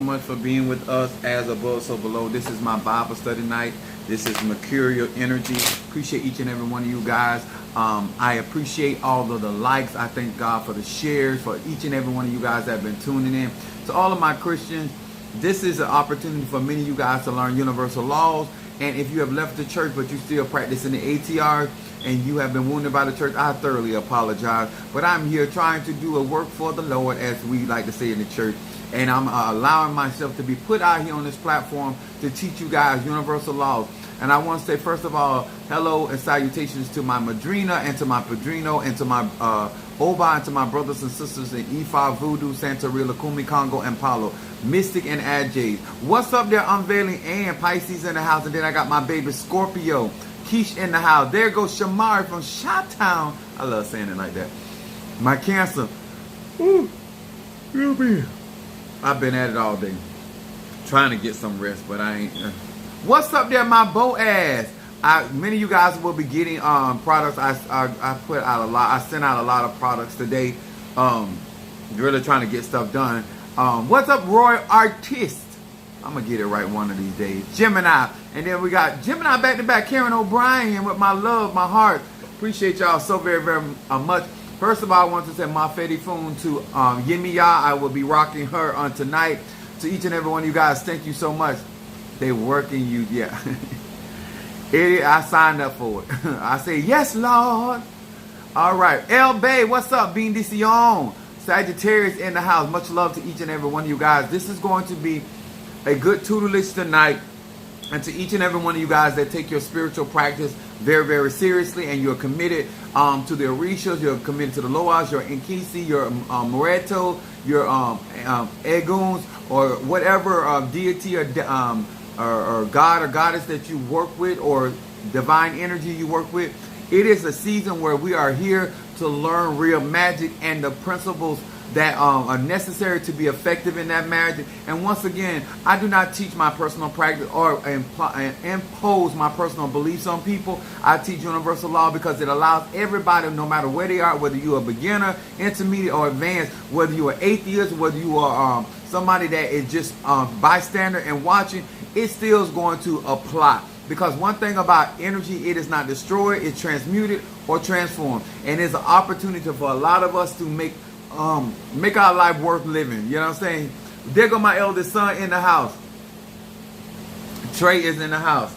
Much for being with us as above so below. This is my Bible study night. This is Mercurial Energy. Appreciate each and every one of you guys. I appreciate all of the likes. I thank God for the shares, for each and every one of you guys that have been tuning in. To all of my Christians, this is an opportunity for many of you guys to learn universal laws. And if you have left the church but you still practicing the ATRS and you have been wounded by the church, I thoroughly apologize. But I'm here trying to do a work for the Lord, as we like to say in the church. And I'm allowing myself to be put out here on this platform to teach you guys universal laws. And I want to say, first of all, hello and salutations to my Madrina and to my Padrino and to my Oba and to my brothers and sisters in Ifa, Voodoo, Santeria, Kumi, Congo, and Palo, Mystic, and Adjays. What's up there, Unveiling and Pisces in the house. And then I got my baby Scorpio, Keish in the house. There goes Shamari from Chi-Town. I love saying it like that. My Cancer. Ooh, I've been at it all day, trying to get some rest, but I ain't. What's up there, my Boaz? Many of you guys will be getting products. I put out a lot. I sent out a lot of products today. Really trying to get stuff done. What's up, Roy Artist? I'm gonna get it right one of these days. Gemini, and then we got Gemini back to back. Karen O'Brien with my love, my heart. Appreciate y'all so very, very much. First of all, I want to say my Fedi Foon to Yemiya. I will be rocking her on tonight. To each and every one of you guys, thank you so much. They working you, yeah. I signed up for it. I say, yes, Lord. All right. El Bay, what's up? Bean Dision. Sagittarius in the house. Much love to each and every one of you guys. This is going to be a good tutelage tonight. And to each and every one of you guys that take your spiritual practice very, very seriously, and you're committed to the Orishas, you're committed to the Loas, your Nkisi, your Moreto, your Eguns, or whatever deity or God or goddess that you work with, or divine energy you work with. It is a season where we are here to learn real magic and the principles that are necessary to be effective in that magic. And once again, I do not teach my personal practice or impose my personal beliefs on people. I teach universal law because it allows everybody, no matter where they are, whether you're a beginner, intermediate, or advanced, whether you're an atheist, whether you are somebody that is just bystander and watching, it still is going to apply. Because one thing about energy, it is not destroyed, it's transmuted or transformed. And it's an opportunity for a lot of us to make our life worth living. You know what I'm saying? There go my eldest son in the house. Trey is in the house.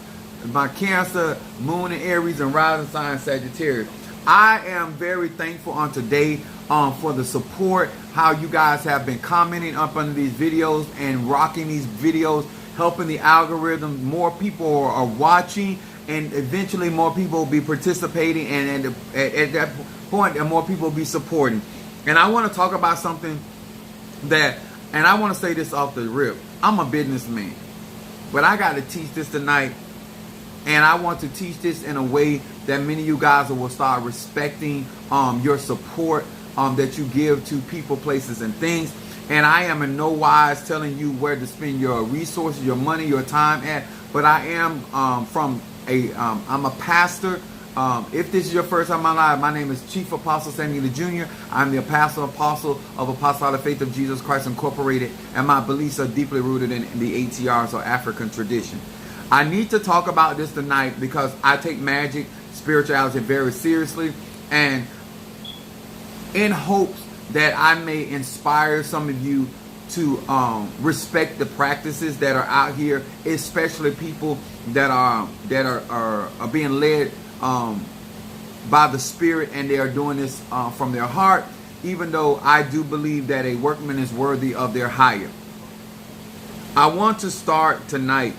My Cancer, Moon and Aries, and rising sign Sagittarius. I am very thankful on today for the support, how you guys have been commenting up under these videos and rocking these videos, helping the algorithm. More people are watching, and eventually more people will be participating, and at that point, more people will be supporting. And I want to talk about something that, and I want to say this off the rip. I'm a businessman, but I got to teach this tonight. And I want to teach this in a way that many of you guys will start respecting your support that you give to people, places, and things. And I am in no wise telling you where to spend your resources, your money, your time at. But I am I'm a pastor. If this is your first time in my life, my name is Chief Apostle Samuel Jr. I'm the apostle of Apostolic Faith of Jesus Christ Incorporated, and my beliefs are deeply rooted in the ATRS, or African tradition. I need to talk about this tonight because I take magic, spirituality very seriously, and in hopes that I may inspire some of you to respect the practices that are out here, especially people that are being led by the Spirit, and they are doing this from their heart, even though I do believe that a workman is worthy of their hire. I want to start tonight,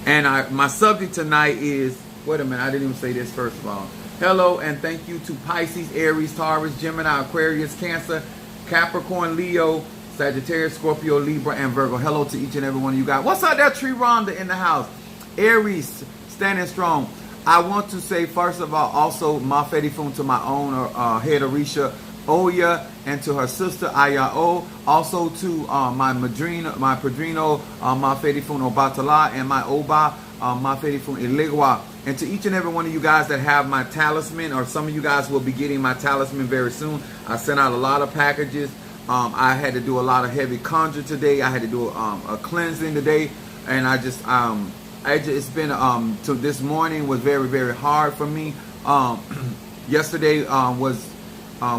and my subject tonight is, wait a minute, I didn't even say this first of all. Hello and thank you to Pisces, Aries, Taurus, Gemini, Aquarius, Cancer, Capricorn, Leo, Sagittarius, Scorpio, Libra, and Virgo. Hello to each and every one of you guys. What's up there, Tree Rhonda in the house? Aries, standing strong. I want to say, first of all, also my Fedi Foon to my own head Orisha, Oya, and to her sister Ayao. Also to my Madrina, my Padrino, my Fedi Foon Obatala, and my Oba, my Fedi Foon Iligwa. And to each and every one of you guys that have my talisman, or some of you guys will be getting my talisman very soon. I sent out a lot of packages. I had to do a lot of heavy conjure today. I had to do a cleansing today, and it's been to this morning was very, very hard for me. Yesterday was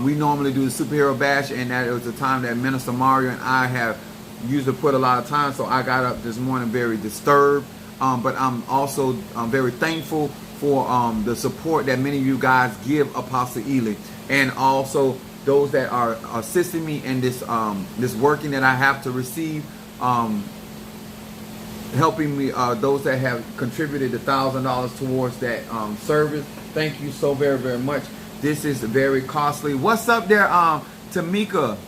we normally do the superhero bash, and that it was the time that Minister Mario and I have usually put a lot of time. So I got up this morning very disturbed, but I'm also very thankful for the support that many of you guys give Apostle Ely, and also those that are assisting me in this this working that I have to receive, helping me, those that have contributed $1,000 towards that service. Thank you so very, very much. This is very costly. What's up there, Tamika?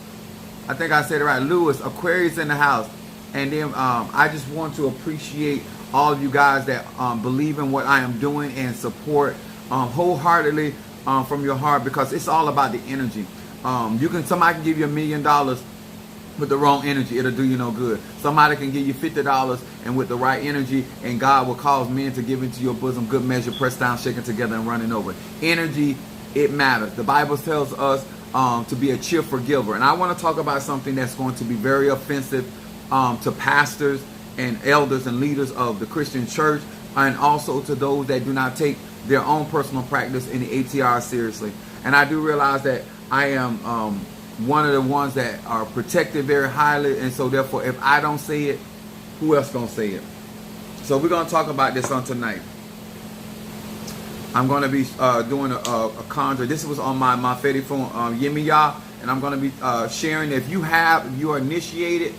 I think I said it right. Lewis, Aquarius in the house. And then I just want to appreciate all of you guys that believe in what I am doing and support wholeheartedly from your heart, because it's all about the energy. Somebody can give you $1 million with the wrong energy, it'll do you no good. Somebody can give you $50 and with the right energy, and God will cause men to give into your bosom good measure, pressed down, shaken together, and running over. Energy, it matters. The Bible tells us to be a cheerful giver, and I want to talk about something that's going to be very offensive to pastors and elders and leaders of the Christian church, and also to those that do not take their own personal practice in the ATRS seriously. And I do realize that I am one of the ones that are protected very highly, and so therefore if I don't say it, who else gonna say it? So we're gonna talk about this on tonight. I'm gonna be doing a conjure. This was on my Fedi phone, Yemiya, and I'm gonna be sharing. If you are initiated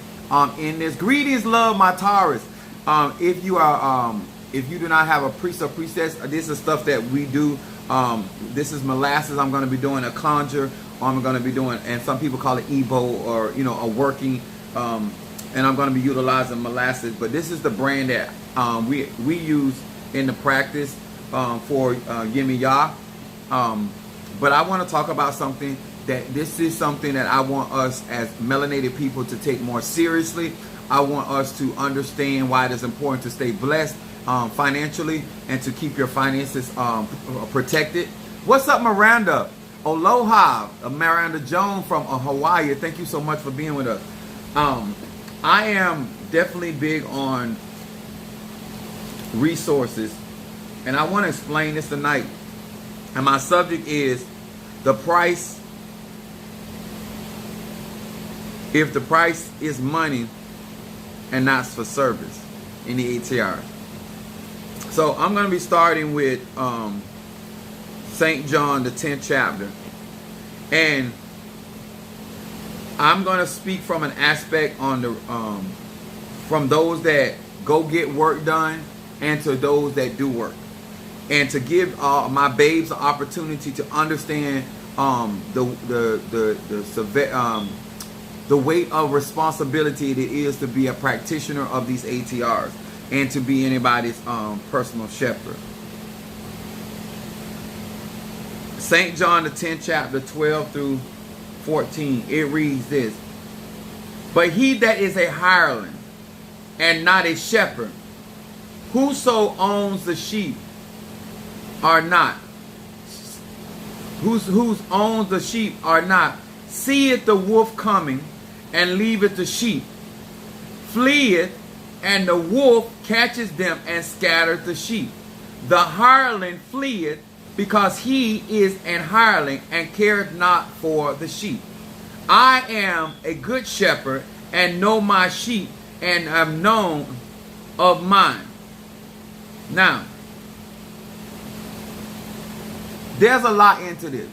in this, greetings, love, my Taurus. If you do not have a priest or priestess, this is stuff that we do. This is molasses. I'm going to be doing a conjure. I'm going to be doing, and some people call it Ebo, or a working. And I'm going to be utilizing molasses. But this is the brand that we use in the practice for Yemiya. But I want to talk about something that this is something that I want us as melanated people to take more seriously. I want us to understand why it is important to stay blessed financially and to keep your finances protected. What's up, Miranda? Aloha, Miranda Jones from Hawaii. Thank you so much for being with us. I am definitely big on resources, and I want to explain this tonight. And my subject is the price. If the price is money and not for service in the ATRS. So I'm going to be starting with St. John, the 10th chapter. And I'm going to speak from an aspect on the from those that go get work done and to those that do work. And to give my babes an opportunity to understand the weight of responsibility it is to be a practitioner of these ATRs and to be anybody's personal shepherd. St. John, the 10th chapter, 12 through 14, it reads this. But he that is a hireling and not a shepherd, whoso owns the sheep are not, whose owns the sheep are not, seeth the wolf coming, and leaveth the sheep, fleeth, and the wolf catches them and scattereth the sheep. The hireling fleeth, because he is an hireling and careth not for the sheep. I am a good shepherd, and know my sheep, and am known of mine. Now, there's a lot into this.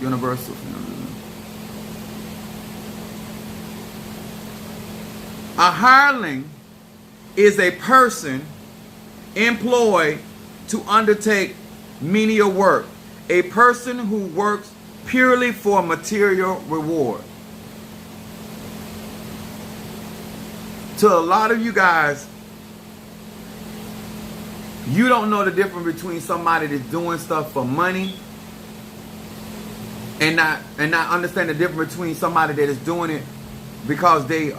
Universal. A hireling is a person employed to undertake menial work. A person who works purely for material reward. To a lot of you guys, you don't know the difference between somebody that's doing stuff for money and not understand the difference between somebody that is doing it because they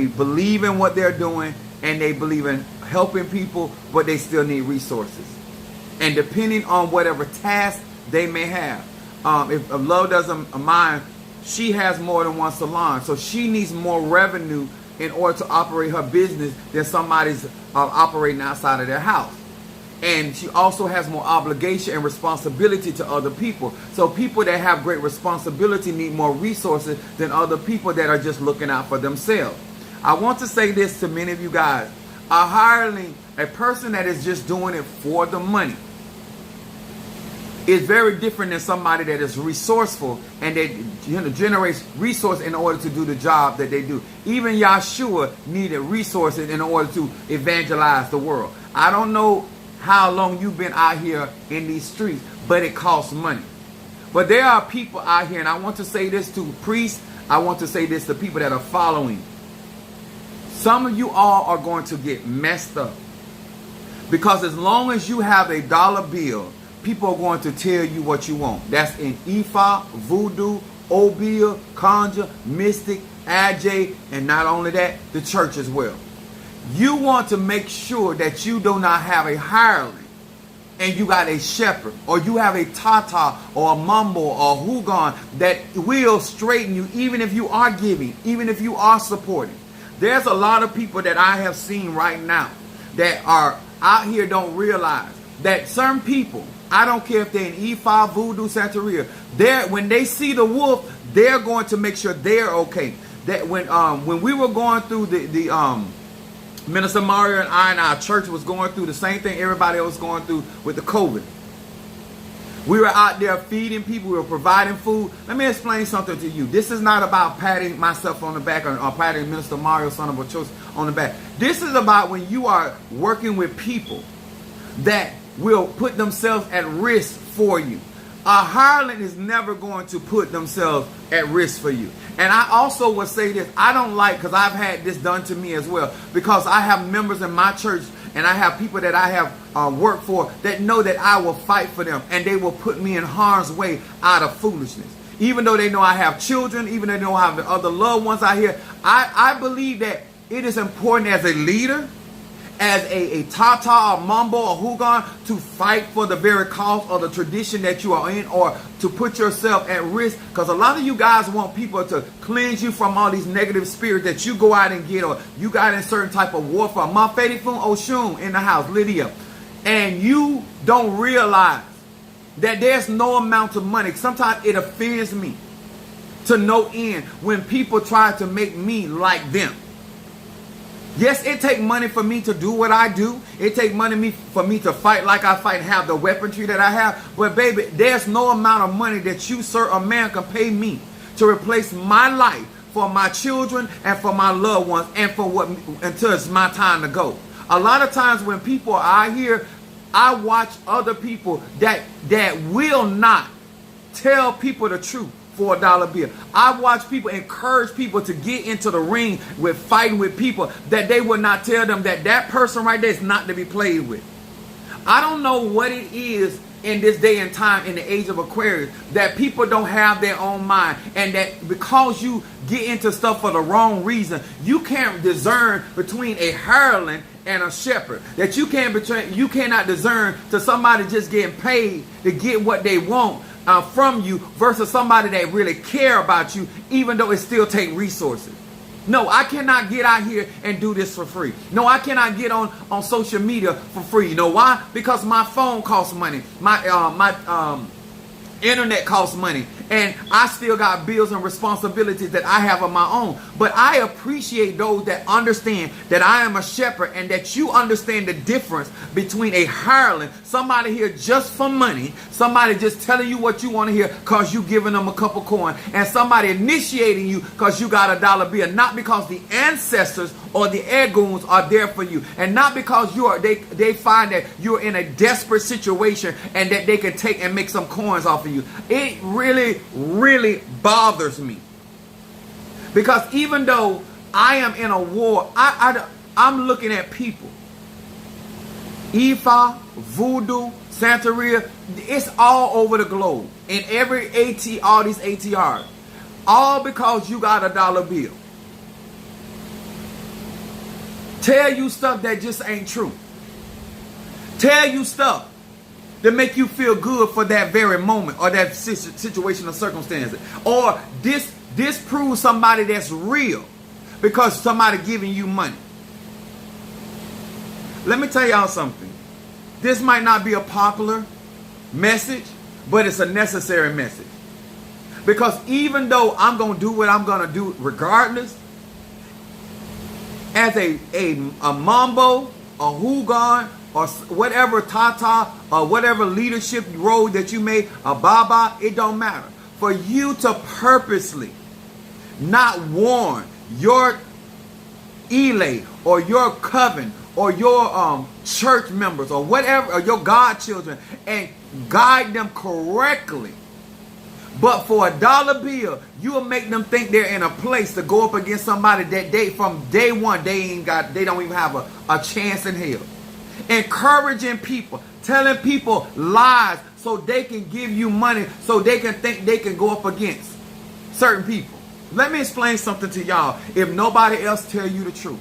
believe in what they're doing and they believe in helping people, but they still need resources. And depending on whatever task they may have, if love doesn't mind she has more than one salon. So she needs more revenue in order to operate her business than somebody's operating outside of their house. And she also has more obligation and responsibility to other people. So people that have great responsibility need more resources than other people that are just looking out for themselves. I want to say this to many of you guys. A hireling, a person that is just doing it for the money, is very different than somebody that is resourceful and that generates resource in order to do the job that they do. Even Yahshua needed resources in order to evangelize the world. I don't know how long you've been out here in these streets, but it costs money. But there are people out here, and I want to say this to priests, I want to say this to people that are following. Some of you all are going to get messed up. Because as long as you have a dollar bill, people are going to tell you what you want. That's in Ifa, Voodoo, Obeah, Conjure, Mystic, Aj, and not only that, the church as well. You want to make sure that you do not have a hireling and you got a shepherd, or you have a tata or a mumble or a hugon that will straighten you, even if you are giving, even if you are supporting. There's a lot of people that I have seen right now that are out here don't realize that certain people, I don't care if they're in E5, Voodoo, Santeria, when they see the wolf, they're going to make sure they're okay. That when we were going through the Minister Mario and our church was going through the same thing everybody else was going through with the COVID. We were out there feeding people. We were providing food. Let me explain something to you. This is not about patting myself on the back or patting Minister Mario, son of a choice, on the back. This is about when you are working with people that will put themselves at risk for you. A hireling is never going to put themselves at risk for you. And I also will say this. I don't like, because I've had this done to me as well, because I have members in my church and I have people that I have worked for that know that I will fight for them, and they will put me in harm's way out of foolishness. Even though they know I have children, even though they know I have other loved ones out here, I believe that it is important as a leader, as a tata, a mumbo, a hugon, to fight for the very cause or the tradition that you are in, or to put yourself at risk. Because a lot of you guys want people to cleanse you from all these negative spirits that you go out and get, or you got in certain type of warfare. Mafedifun Oshun in the house, Lydia. And you don't realize that there's no amount of money. Sometimes it offends me to no end when people try to make me like them. Yes, it takes money for me to do what I do. It takes money for me to fight like I fight and have the weaponry that I have. But baby, there's no amount of money that you, sir, a man, can pay me to replace my life for my children and for my loved ones and for what until it's my time to go. A lot of times when people are out here, I watch other people that will not tell people the truth for a dollar bill. I watch people encourage people to get into the ring with fighting with people that they would not tell them that person right there is not to be played with. I don't know what it is in this day and time in the age of Aquarius that people don't have their own mind, and that because you get into stuff for the wrong reason, you can't discern between a hireling and a shepherd. That you cannot discern to somebody just getting paid to get what they want from you versus somebody that really care about you, even though it still take resources. No, I cannot get out here and do this for free. No, I cannot get on social media for free. You know why? Because my phone costs money. My internet costs money. And I still got bills and responsibilities that I have of my own. But I appreciate those that understand that I am a shepherd, and that you understand the difference between a hireling, somebody here just for money, somebody just telling you what you want to hear because you giving them a couple coin, and somebody initiating you because you got a dollar bill, not because the ancestors or the Egoons are there for you, and not because they find that you're in a desperate situation and that they can take and make some coins off of you. It really bothers me, because even though I am in a war, I'm looking at people, Ifa, Voodoo, Santeria, it's all over the globe, in every all these ATRs, all because you got a dollar bill. Tell you stuff that just ain't true. Tell you stuff that make you feel good for that very moment or that situation or circumstance. Or this This proves somebody that's real because somebody giving you money. Let me tell y'all something. This might not be a popular message, but it's a necessary message. Because even though I'm going to do what I'm going to do regardless, as a mambo, a hugon, or whatever tata, or whatever leadership role that you made, a baba, it don't matter. For you to purposely not warn your elay or your coven or your church members or whatever, or your godchildren, and guide them correctly. But for a dollar bill, you will make them think they're in a place to go up against somebody that they, from day one, they don't even have a chance in hell. Encouraging people, telling people lies so they can give you money, so they can think they can go up against certain people. Let me explain something to y'all. If nobody else tell you the truth,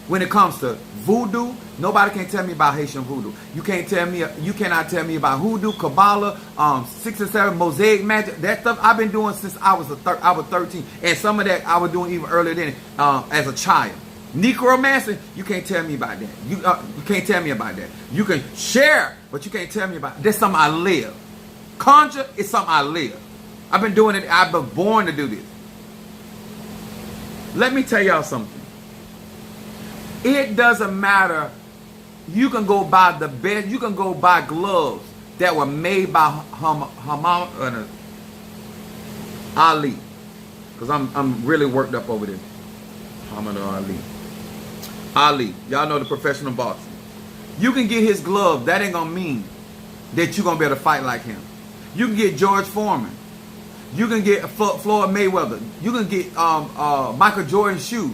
when it comes to voodoo, nobody can tell me about Haitian voodoo. You cannot tell me about hoodoo, Kabbalah, 6 and 7, Mosaic magic. That stuff I've been doing since I was 13, and some of that I was doing even earlier than as a child. Necromancy, you can't tell me about that. You can't tell me about that. You can share, but you can't tell me about it. That's something I live. Conjure is something I live. I've been doing it. I've been born to do this. Let me tell y'all something. It doesn't matter. You can go buy the best. You can go buy gloves that were made by Ali, because I'm really worked up over this. Muhammad Ali, y'all know the professional boxer. You can get his glove. That ain't gonna mean that you're gonna be able to fight like him. You can get George Foreman. You can get Floyd Mayweather. You can get Michael Jordan's shoes.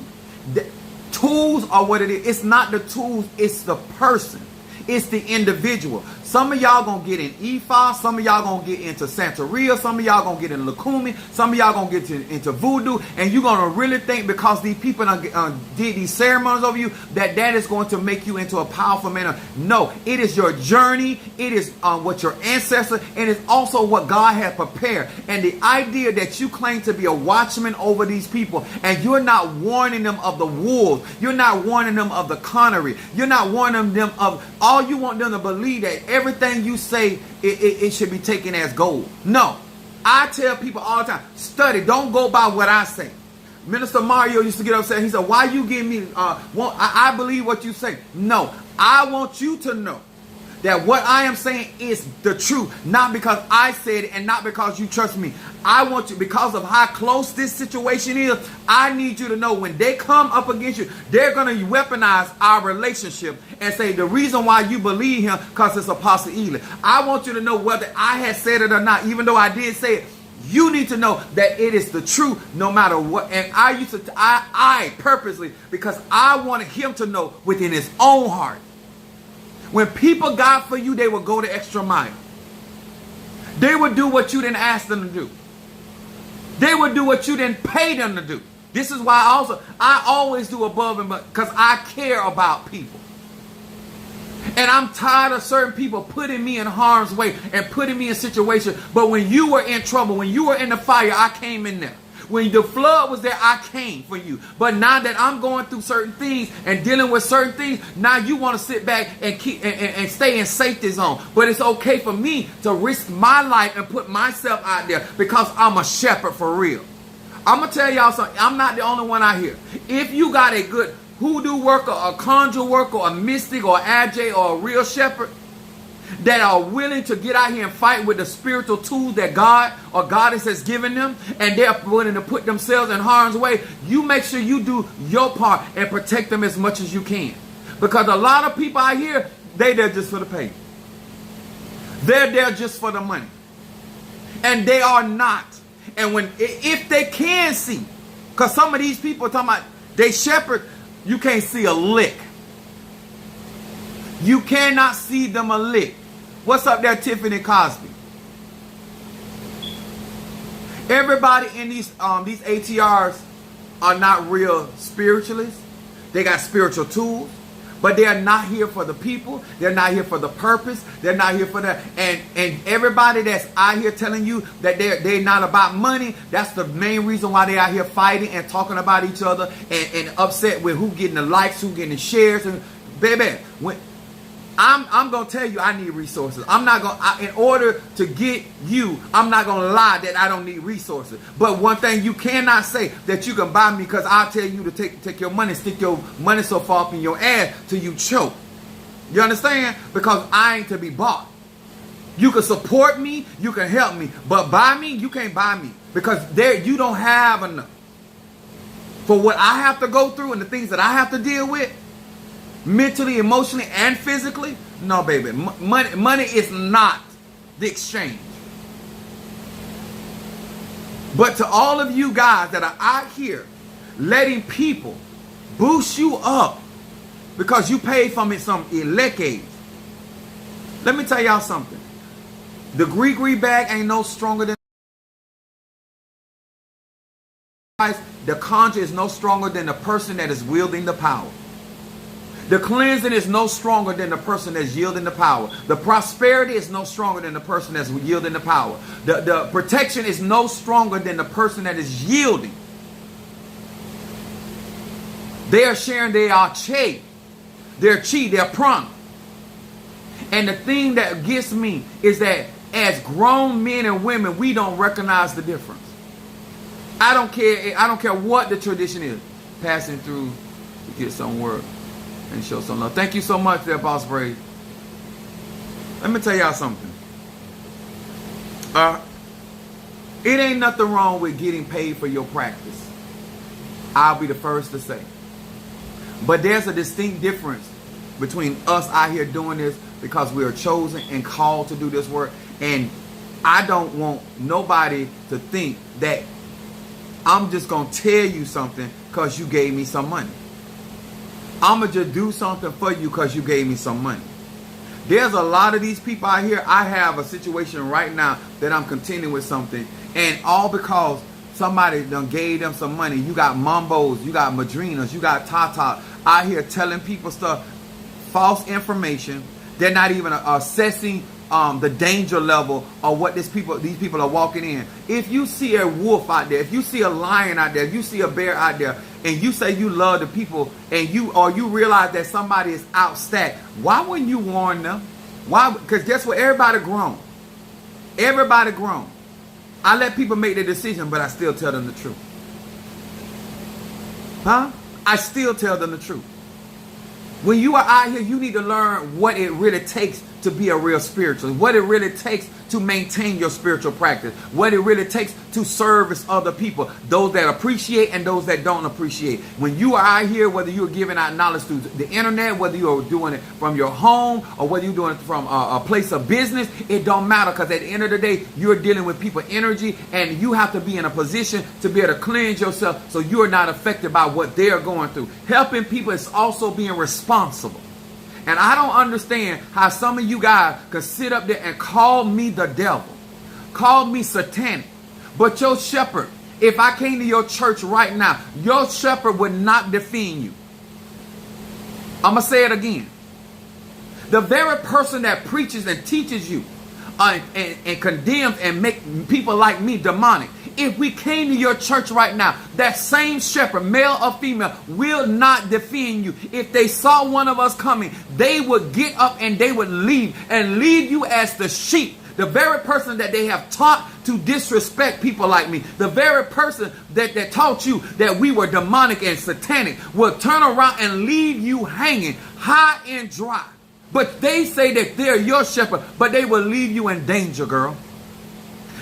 Tools are what it is. It's not the tools, it's the person. It's the individual. Some of y'all gonna get in Ifa, some of y'all gonna get into Santeria, some of y'all gonna get in Lukumi, some of y'all gonna get into voodoo, and you're gonna really think because these people did these ceremonies over you that is going to make you into a powerful man. No, it is your journey, it is what your ancestors, and it's also what God has prepared. And the idea that you claim to be a watchman over these people, and you're not warning them of the wolves, you're not warning them of the connery, you're not warning them of all. You want them to believe that everything you say, it should be taken as gold. No. I tell people all the time, study. Don't go by what I say. Minister Mario used to get upset. He said, why you give me, I believe what you say. No. I want you to know that what I am saying is the truth. Not because I said it and not because you trust me. I want you, because of how close this situation is, I need you to know when they come up against you, they're going to weaponize our relationship and say the reason why you believe him because it's Apostle Ely. I want you to know whether I had said it or not, even though I did say it. You need to know that it is the truth no matter what. And I purposely, because I wanted him to know within his own heart. When people got for you, they would go the extra mile. They would do what you didn't ask them to do. They would do what you didn't pay them to do. This is why I always do above and beyond, because I care about people. And I'm tired of certain people putting me in harm's way and putting me in situations. But when you were in trouble, when you were in the fire, I came in there. When the flood was there, I came for you. But now that I'm going through certain things and dealing with certain things, now you want to sit back and keep and stay in safety zone. But it's okay for me to risk my life and put myself out there because I'm a shepherd for real. I'm going to tell y'all something. I'm not the only one out here. If you got a good hoodoo worker, a conjure worker, a mystic, or AJ, or a real shepherd that are willing to get out here and fight with the spiritual tools that God or Goddess has given them, and they're willing to put themselves in harm's way, you make sure you do your part and protect them as much as you can. Because a lot of people out here, they're there just for the pay. They're there just for the money. And they are not. And if they can see, because some of these people are talking about they shepherd, you can't see a lick. You cannot see them a lick. What's up there, Tiffany Cosby? Everybody in these ATRs are not real spiritualists. They got spiritual tools. but they're not here for the people. They're not here for the purpose. They're not here for that. And everybody that's out here telling you that they're not about money, that's the main reason why they're out here fighting and talking about each other and upset with who getting the likes, who getting the shares. And baby, when I'm going to tell you I need resources. I'm not going to, in order to get you, I'm not going to lie that I don't need resources. But one thing you cannot say that you can buy me, because I'll tell you to take your money, stick your money so far up in your ass till you choke. You understand? Because I ain't to be bought. You can support me, you can help me, but buy me, you can't buy me, because you don't have enough. For what I have to go through and the things that I have to deal with, mentally, emotionally, and physically, no, baby. Money is not the exchange. But to all of you guys that are out here letting people boost you up because you paid for me some elecades, let me tell y'all something. The gree bag ain't no stronger than the conjure is no stronger than the person that is wielding the power. The cleansing is no stronger than the person that's yielding the power. The prosperity is no stronger than the person that's yielding the power. The protection is no stronger than the person that is yielding. They are sharing, they are che. They're chi, they're prana. And the thing that gets me is that as grown men and women, we don't recognize the difference. I don't care what the tradition is. Passing through to get some work and show some love. Thank you so much there, Boss Brave. Let me tell y'all something. It ain't nothing wrong with getting paid for your practice. I'll be the first to say. But there's a distinct difference between us out here doing this because we are chosen and called to do this work. And I don't want nobody to think that I'm just going to tell you something because you gave me some money. I'm going to just do something for you because you gave me some money. There's a lot of these people out here. I have a situation right now that I'm continuing with something. And all because somebody done gave them some money. You got Mambos, you got Madrinas, you got Tata out here telling people stuff, false information. They're not even assessing the danger level of what these people are walking in. If you see a wolf out there, if you see a lion out there, if you see a bear out there, and you say you love the people, and you realize that somebody is outstacked, why wouldn't you warn them? Why? Because guess what? Everybody grown. Everybody grown. I let people make their decision, but I still tell them the truth. Huh? I still tell them the truth. When you are out here, you need to learn what it really takes to be a real spiritualist, what it really takes to maintain your spiritual practice, what it really takes to service other people, those that appreciate and those that don't appreciate. When you are out here, whether you're giving out knowledge through the internet, whether you're doing it from your home or whether you're doing it from a place of business, it don't matter, because at the end of the day, you're dealing with people's energy, and you have to be in a position to be able to cleanse yourself so you're not affected by what they're going through. Helping people is also being responsible. And I don't understand how some of you guys can sit up there and call me the devil, call me satanic. But your shepherd, if I came to your church right now, your shepherd would not defend you. I'm going to say it again. The very person that preaches and teaches you and condemns and make people like me demonic, if we came to your church right now, that same shepherd, male or female, will not defend you. If they saw one of us coming, they would get up and they would leave you as the sheep. The very person that they have taught to disrespect people like me, the very person that taught you that we were demonic and satanic, will turn around and leave you hanging high and dry. But they say that they're your shepherd, but they will leave you in danger, girl.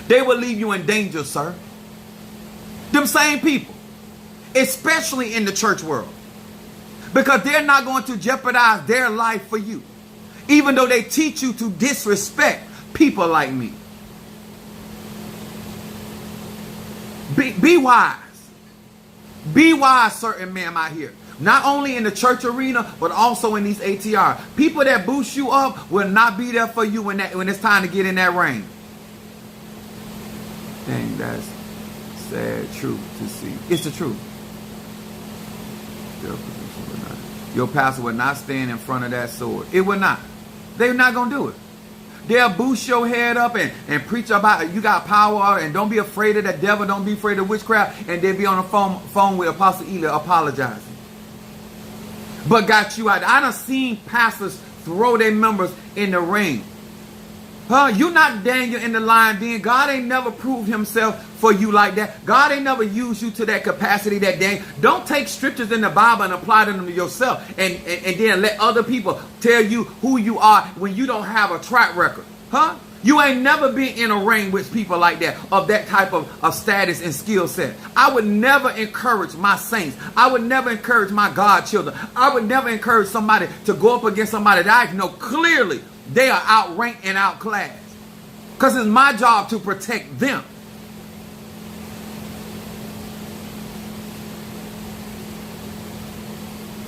They will leave you in danger, sir. Them same people, especially in the church world, because they're not going to jeopardize their life for you, even though they teach you to disrespect people like me. Be wise. Be wise, certain men out here. Not only in the church arena, but also in these ATR. People that boost you up will not be there for you when it's time to get in that ring. Dang, that's sad truth to see. It's the truth. Your pastor will not stand in front of that sword. It will not. They're not going to do it. They'll boost your head up and preach about you got power and don't be afraid of the devil, don't be afraid of witchcraft, and they'll be on the phone with Apostle Ela apologizing. But got you out. I done seen pastors throw their members in the ring. You not Daniel in the lion den. God ain't never proved himself for you like that. God ain't never used you to that capacity that Daniel. Don't take scriptures in the Bible and apply them to yourself and then let other people tell you who you are when you don't have a track record. You ain't never been in a ring with people like that, of that type of status and skill set. I would never encourage my saints. I would never encourage my godchildren. I would never encourage somebody to go up against somebody that I know clearly they are outranked and outclassed. Because it's my job to protect them.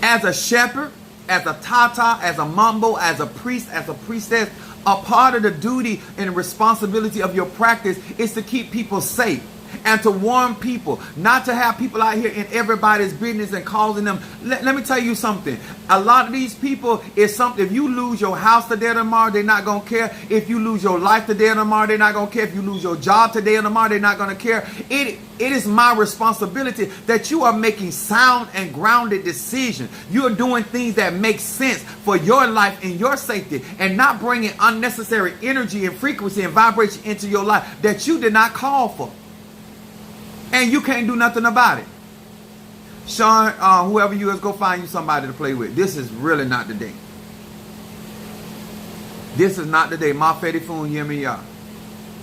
As a shepherd, as a tata, as a mambo, as a priest, as a priestess, a part of the duty and responsibility of your practice is to keep people safe and to warn people, not to have people out here in everybody's business and causing them. Let me tell you something. A lot of these people is something. If you lose your house today or tomorrow, they're not going to care. If you lose your life today or tomorrow, they're not going to care. If you lose your job today or tomorrow, they're not going to care. It is my responsibility that you are making sound and grounded decisions. You are doing things that make sense for your life and your safety, and not bringing unnecessary energy and frequency and vibration into your life that you did not call for. And you can't do nothing about it. Sean, whoever you is, go find you somebody to play with. This is really not the day. This is not the day. Ma Fedi Foon, hear me, y'all.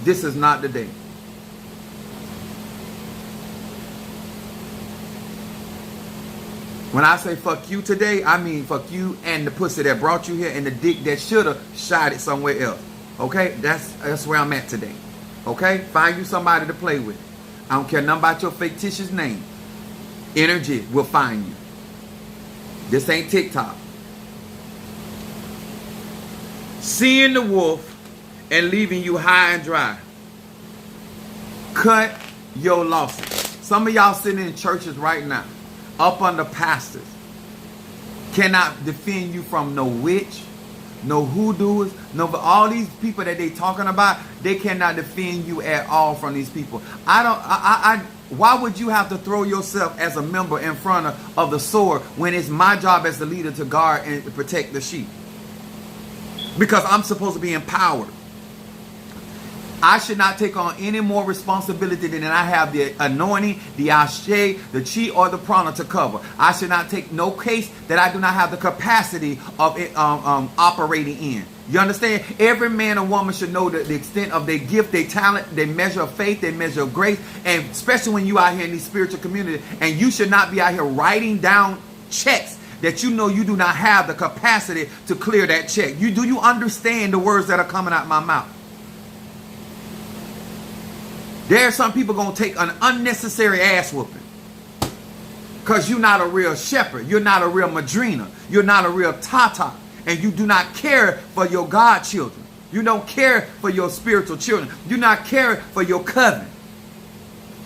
This is not the day. When I say fuck you today, I mean fuck you and the pussy that brought you here and the dick that should have shot it somewhere else. Okay? That's where I'm at today. Okay? Find you somebody to play with. I don't care nothing about your fictitious name. Energy will find you. This ain't TikTok. Seeing the wolf and leaving you high and dry. Cut your losses. Some of y'all sitting in churches right now, up under pastors, cannot defend you from no witch, no hoodooers, no, but all these people that they talking about, they cannot defend you at all from these people. Why would you have to throw yourself as a member in front of the sword when it's my job as the leader to guard and protect the sheep? Because I'm supposed to be empowered. I should not take on any more responsibility than I have the anointing, the ashe, the chi, or the prana to cover. I should not take no case that I do not have the capacity of operating in. You understand? Every man or woman should know the extent of their gift, their talent, their measure of faith, their measure of grace, and especially when you out here in these spiritual communities, and you should not be out here writing down checks that you know you do not have the capacity to clear that check. Do you understand the words that are coming out my mouth? There are some people going to take an unnecessary ass whooping because you're not a real shepherd. You're not a real madrina. You're not a real tata. And you do not care for your godchildren. You don't care for your spiritual children. You not care for your coven.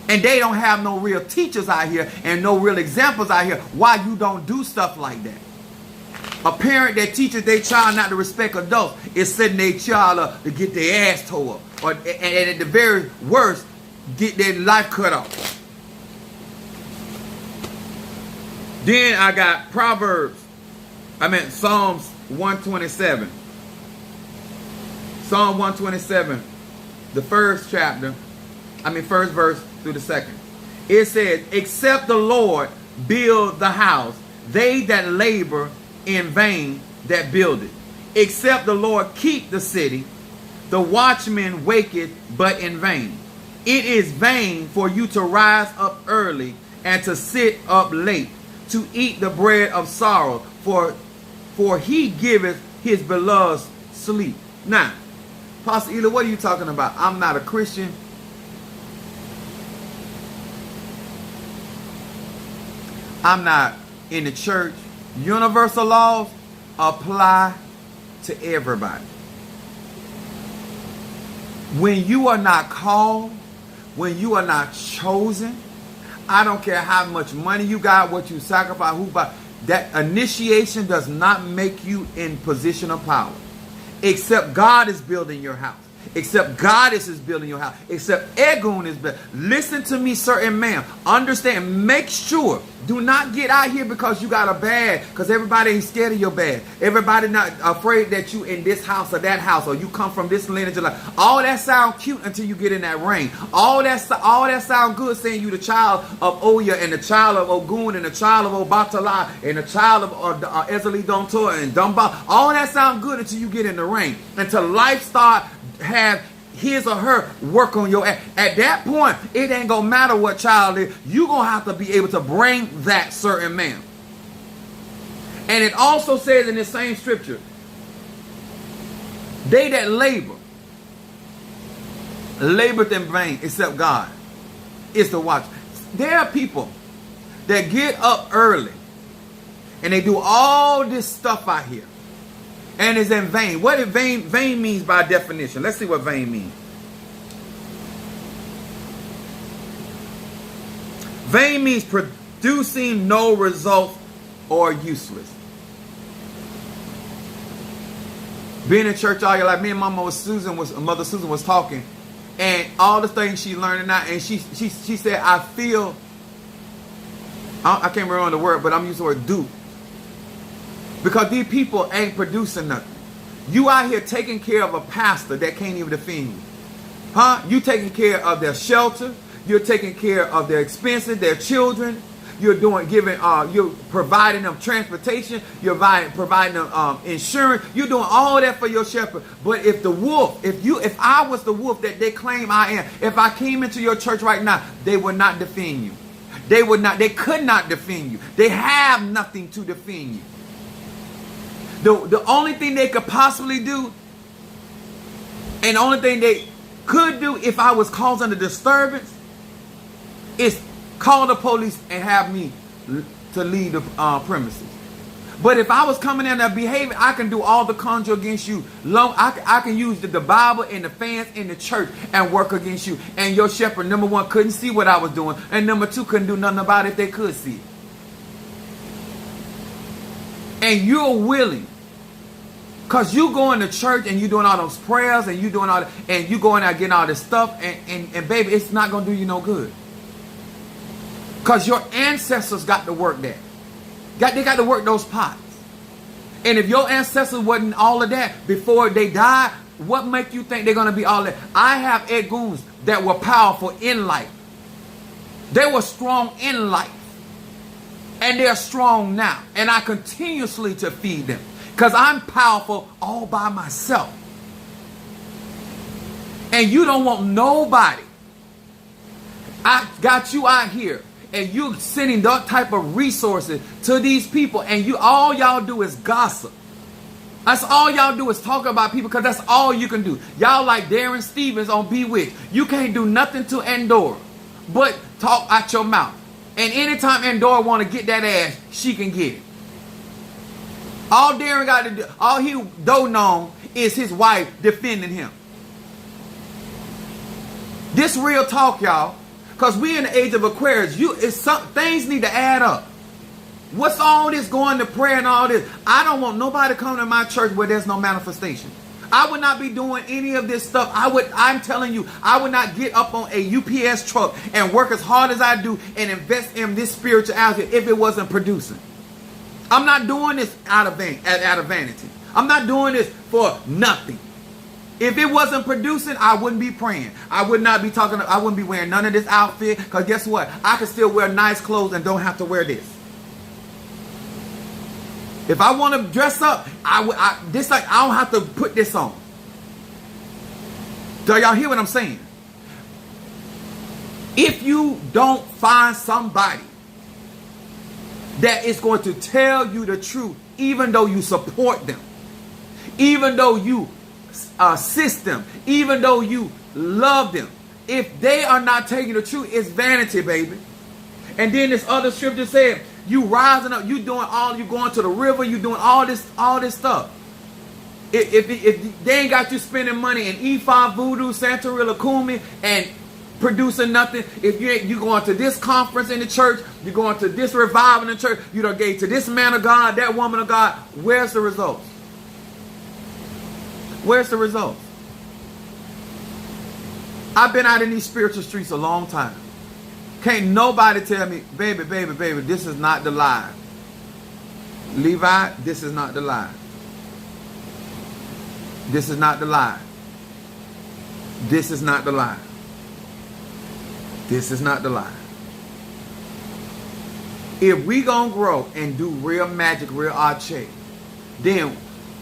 And they don't have no real teachers out here and no real examples out here why you don't do stuff like that. A parent that teaches their child not to respect adults is setting their child up to get their ass tore up. And at the very worst, get their life cut off. Then I got Psalms 127. Psalm 127, the first verse through the second. It says, except the Lord build the house, they that labor in vain that build it. Except the Lord keep the city, the watchman waketh but in vain. It is vain for you to rise up early and to sit up late, to eat the bread of sorrow, for he giveth his beloved sleep. Now, Pastor Ela, what are you talking about? I'm not a Christian. I'm not in the church. Universal laws apply to everybody. When you are not called, when you are not chosen, I don't care how much money you got, what you sacrifice, That initiation does not make you in position of power. Except God is building your house. Except Goddess is building your house. Except Egun is building. Listen to me, sir and ma'am. Understand. Make sure. Do not get out here because you got a bad. Because everybody ain't scared of your bad. Everybody not afraid that you in this house or that house, or you come from this lineage. All that sound cute until you get in that ring. All that sound good, saying you the child of Oya and the child of Ogun and the child of Obatala and the child of Ezeli Dontor and Dumba. All that sound good until you get in the ring. Until life start have his or her work on your ass. At that point, it ain't gonna matter what child it is. You're gonna have to be able to bring that certain man. And it also says in the same scripture, they that labored in vain except God is to watch. There are people that get up early and they do all this stuff out here. And it's in vain. What if vain means by definition? Let's see what vain means. Vain means producing no results or useless. Being in church all your life, me and Mother Susan was talking, and all the things she learning now, and she said, I feel, I can't remember the word, but I'm using the word duped. Because these people ain't producing nothing. You out here taking care of a pastor that can't even defend you. Huh? You taking care of their shelter. You're taking care of their expenses, their children. You're providing them transportation. You're providing them insurance. You're doing all that for your shepherd. But if the wolf, if I was the wolf that they claim I am, if I came into your church right now, they would not defend you. They could not defend you. They have nothing to defend you. The only thing they could possibly do, and the only thing they could do if I was causing a disturbance, is call the police and have me to leave the premises. But if I was coming in there behaving, I can do all the conjure against you. I can use the Bible and the fans in the church and work against you. And your shepherd, number one, couldn't see what I was doing. And number two, couldn't do nothing about it if they could see it. And you're willing, because you going to church and you doing all those prayers and you doing all that, and you going out getting all this stuff, and baby, it's not going to do you no good. Because your ancestors got to work that. They got to work those pots. And if your ancestors wasn't all of that before they died, what make you think they're going to be all that? I have Eguns that were powerful in life. They were strong in life. And they're strong now. And I continuously to feed them. Because I'm powerful all by myself. And you don't want nobody. I got you out here. And you're sending that type of resources to these people. And all y'all do is gossip. That's all y'all do is talk about people. Because that's all you can do. Y'all like Darren Stevens on Bewitched. You can't do nothing to Endora but talk out your mouth. And anytime Endora want to get that ass, she can get it. All Darren got to do, all he don't know is his wife defending him. This real talk, y'all. Because we in the age of Aquarius. Things need to add up. What's all this going to prayer and all this? I don't want nobody coming to my church where there's no manifestation. I would not be doing any of this stuff. I'm telling you, I would not get up on a UPS truck and work as hard as I do and invest in this spirituality if it wasn't producing. I'm not doing this out of vanity. I'm not doing this for nothing. If it wasn't producing, I wouldn't be praying. I would not be talking. I wouldn't be wearing none of this outfit. Because guess what? I can still wear nice clothes and don't have to wear this. If I want to dress up, I don't have to put this on. Do y'all hear what I'm saying? If you don't find somebody that is going to tell you the truth, even though you support them, even though you assist them, even though you love them, if they are not taking the truth, it's vanity, baby. And then this other scripture said, you rising up, you going to the river, you doing all this stuff. If they ain't got you spending money in Ifa, Voodoo, Santeria, Kumi, and producing nothing. If you going to this conference in the church, you're going to this revival in the church, you done gave to this man of God, that woman of God, where's the results? Where's the results? I've been out in these spiritual streets a long time. Can't nobody tell me, baby, this is not the lie. Levi, this is not the lie. This is not the lie. This is not the lie. This is not the lie. If we gonna grow and do real magic, real arche, then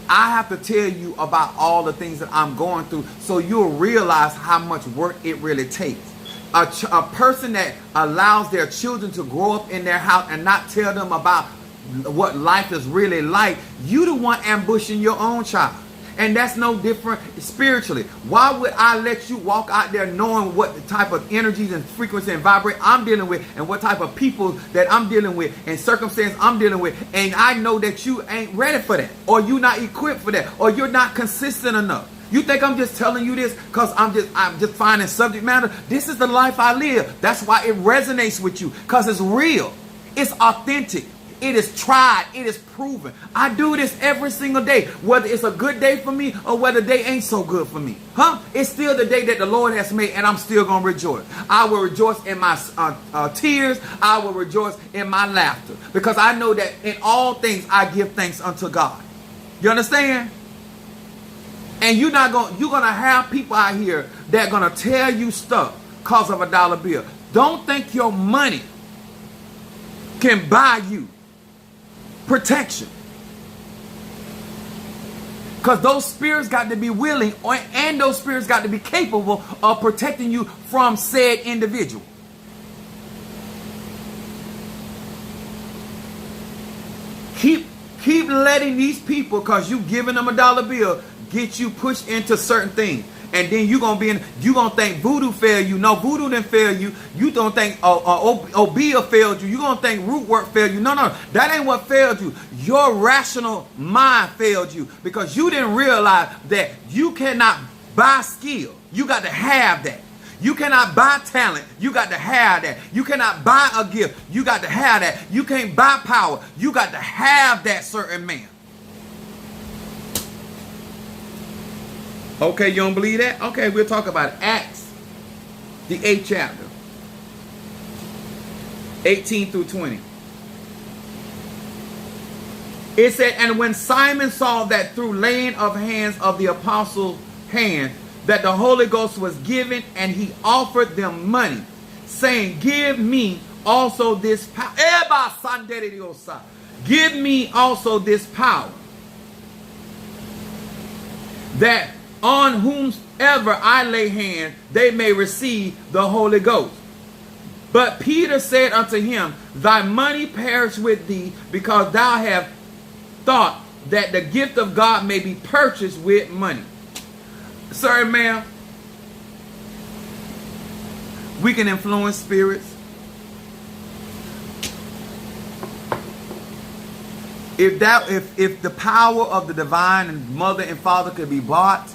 I have to tell you about all the things that I'm going through so you'll realize how much work it really takes. A person that allows their children to grow up in their house and not tell them about what life is really like, you the one ambushing your own child. And that's no different spiritually. Why would I let you walk out there knowing what type of energies and frequency and vibration I'm dealing with and what type of people that I'm dealing with and circumstance I'm dealing with, and I know that you ain't ready for that, or you're not equipped for that, or you're not consistent enough? You think I'm just telling you this because I'm just finding subject matter? This is the life I live. That's why it resonates with you, because it's real. It's authentic. It is tried. It is proven. I do this every single day. Whether it's a good day for me or whether the day ain't so good for me. It's still the day that the Lord has made, and I'm still going to rejoice. I will rejoice in my tears. I will rejoice in my laughter. Because I know that in all things I give thanks unto God. You understand? And you're going to have people out here that are going to tell you stuff because of a dollar bill. Don't think your money can buy you protection. Because those spirits got to be willing, and those spirits got to be capable of protecting you from said individual. Keep letting these people, because you giving them a dollar bill, get you pushed into certain things. And then you gonna think voodoo failed you. No, voodoo didn't fail you. You don't think Obia failed you. You gonna think root work failed you. No, that ain't what failed you. Your rational mind failed you, because you didn't realize that you cannot buy skill. You got to have that. You cannot buy talent. You got to have that. You cannot buy a gift. You got to have that. You can't buy power. You got to have that certain man. Okay, you don't believe that? Okay, we'll talk about it. Acts, the 8th chapter, 18 through 20. It said, and when Simon saw that through laying of hands of the apostles' hand, that the Holy Ghost was given, and he offered them money, saying, give me also this power. Give me also this power, that on whomsoever I lay hand, they may receive the Holy Ghost. But Peter said unto him, thy money perish with thee, because thou hast thought that the gift of God may be purchased with money. Sir and ma'am, we can influence spirits. If the power of the divine and mother and father could be bought,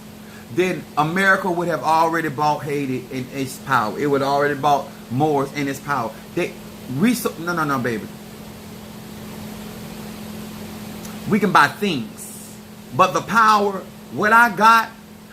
then America would have already bought Haiti in its power. It would have already bought Moors in its power. No, baby. We can buy things. But the power, what I got,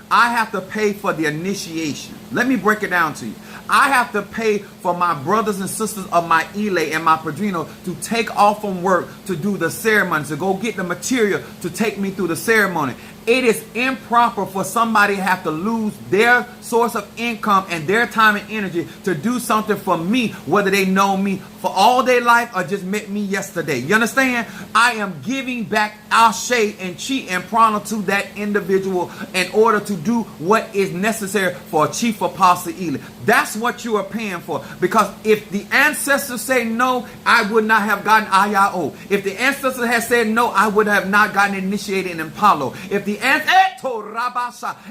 I have to pay for the initiation. Let me break it down to you. I have to pay for my brothers and sisters of my Ile and my Padrino to take off from work to do the ceremony, to go get the material to take me through the ceremony. It is improper for somebody to have to lose their source of income and their time and energy to do something for me, whether they know me for all their life or just met me yesterday. You understand? I am giving back Ashe and Chi and Prana to that individual in order to do what is necessary for a chief apostle Eli. That's what you are paying for. Because if the ancestors say no, I would not have gotten Ayao. If the ancestors had said no, I would have not gotten initiated in Palo. If the and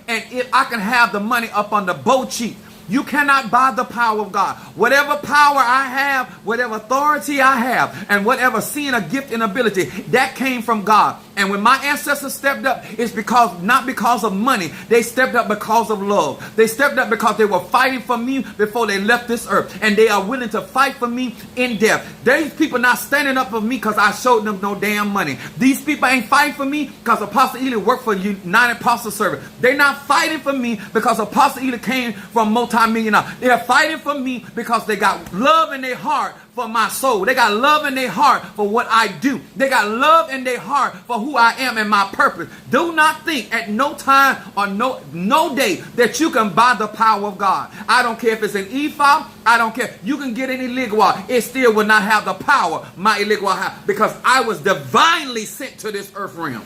if I can have the money up on the bow cheek, you cannot buy the power of God. Whatever power I have, whatever authority I have, and whatever seeing a gift and ability, that came from God. And when my ancestors stepped up, it's because not because of money. They stepped up because of love. They stepped up because they were fighting for me before they left this earth. And they are willing to fight for me in death. These people not standing up for me because I showed them no damn money. These people ain't fighting for me because Apostle Ely worked for United Apostle Service. They're not fighting for me because Apostle Ely came from multi-millionaire. They're fighting for me because they got love in their heart for my soul. They got love in their heart for what I do. They got love in their heart for who I am and my purpose. Do not think at no time or no day that you can buy the power of God. I don't care if it's an ephod. I don't care. You can get an iligua. It still will not have the power my iligua has, because I was divinely sent to this earth realm.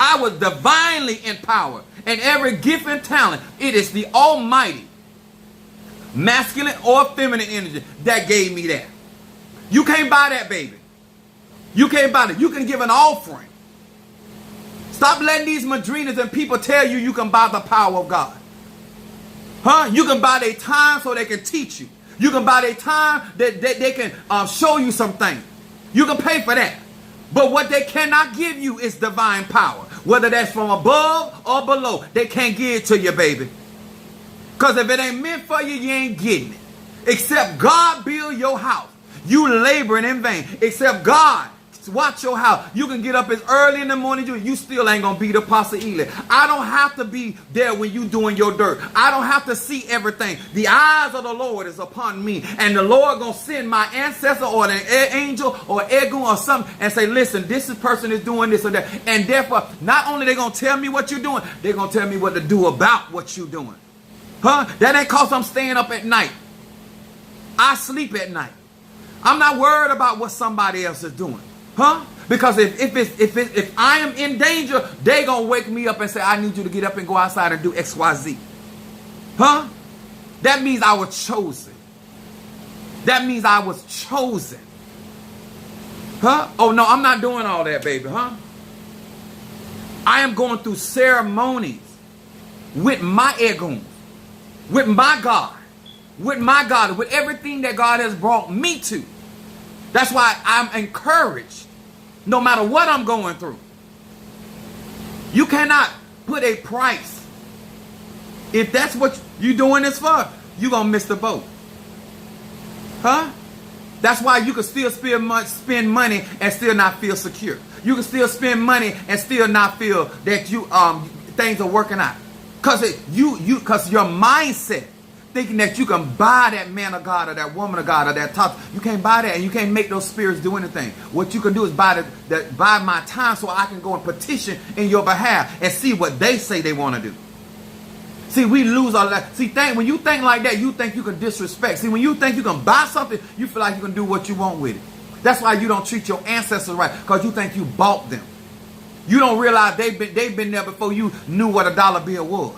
I was divinely empowered. And every gift and talent, it is the Almighty, masculine or feminine energy, that gave me that. You can't buy that, baby. You can't buy it. You can give an offering. Stop letting these madrinas and people tell you can buy the power of God. Huh? You can buy their time so they can teach you. You can buy their time that they can show you some things. You can pay for that. But what they cannot give you is divine power. Whether that's from above or below, they can't give it to you, baby. Because if it ain't meant for you, you ain't getting it. Except God build your house, you laboring in vain. Except God watch your house. You can get up as early in the morning, you still ain't gonna beat Apostle Ely. I don't have to be there when you doing your dirt. I don't have to see everything. The eyes of the Lord is upon me, and the Lord gonna send my ancestor or an angel or Egun or something and say, listen, this person is doing this or that. And therefore, not only they gonna tell me what you're doing, they're gonna tell me what to do about what you're doing. Huh? That ain't cause I'm staying up at night. I sleep at night. I'm not worried about what somebody else is doing. Huh? Because if I am in danger, they gonna wake me up and say, I need you to get up and go outside and do XYZ. Huh? That means I was chosen. That means I was chosen. Huh? Oh no, I'm not doing all that, baby. Huh? I am going through ceremonies with my Egun, with my God, with everything that God has brought me to. That's why I'm encouraged, no matter what I'm going through. You cannot put a price. If that's what you're doing this for, you're going to miss the boat. Huh? That's why you can still spend money and still not feel secure. You can still spend money and still not feel that things are working out. Because your mindset, thinking that you can buy that man of God or that woman of God or that top. You can't buy that, and you can't make those spirits do anything. What you can do is buy my time so I can go and petition in your behalf and see what they say they want to do. See, we lose our life. See, when you think like that, you think you can disrespect. See, when you think you can buy something, you feel like you can do what you want with it. That's why you don't treat your ancestors right, because you think you bought them. You don't realize they've been there before you knew what a dollar bill was.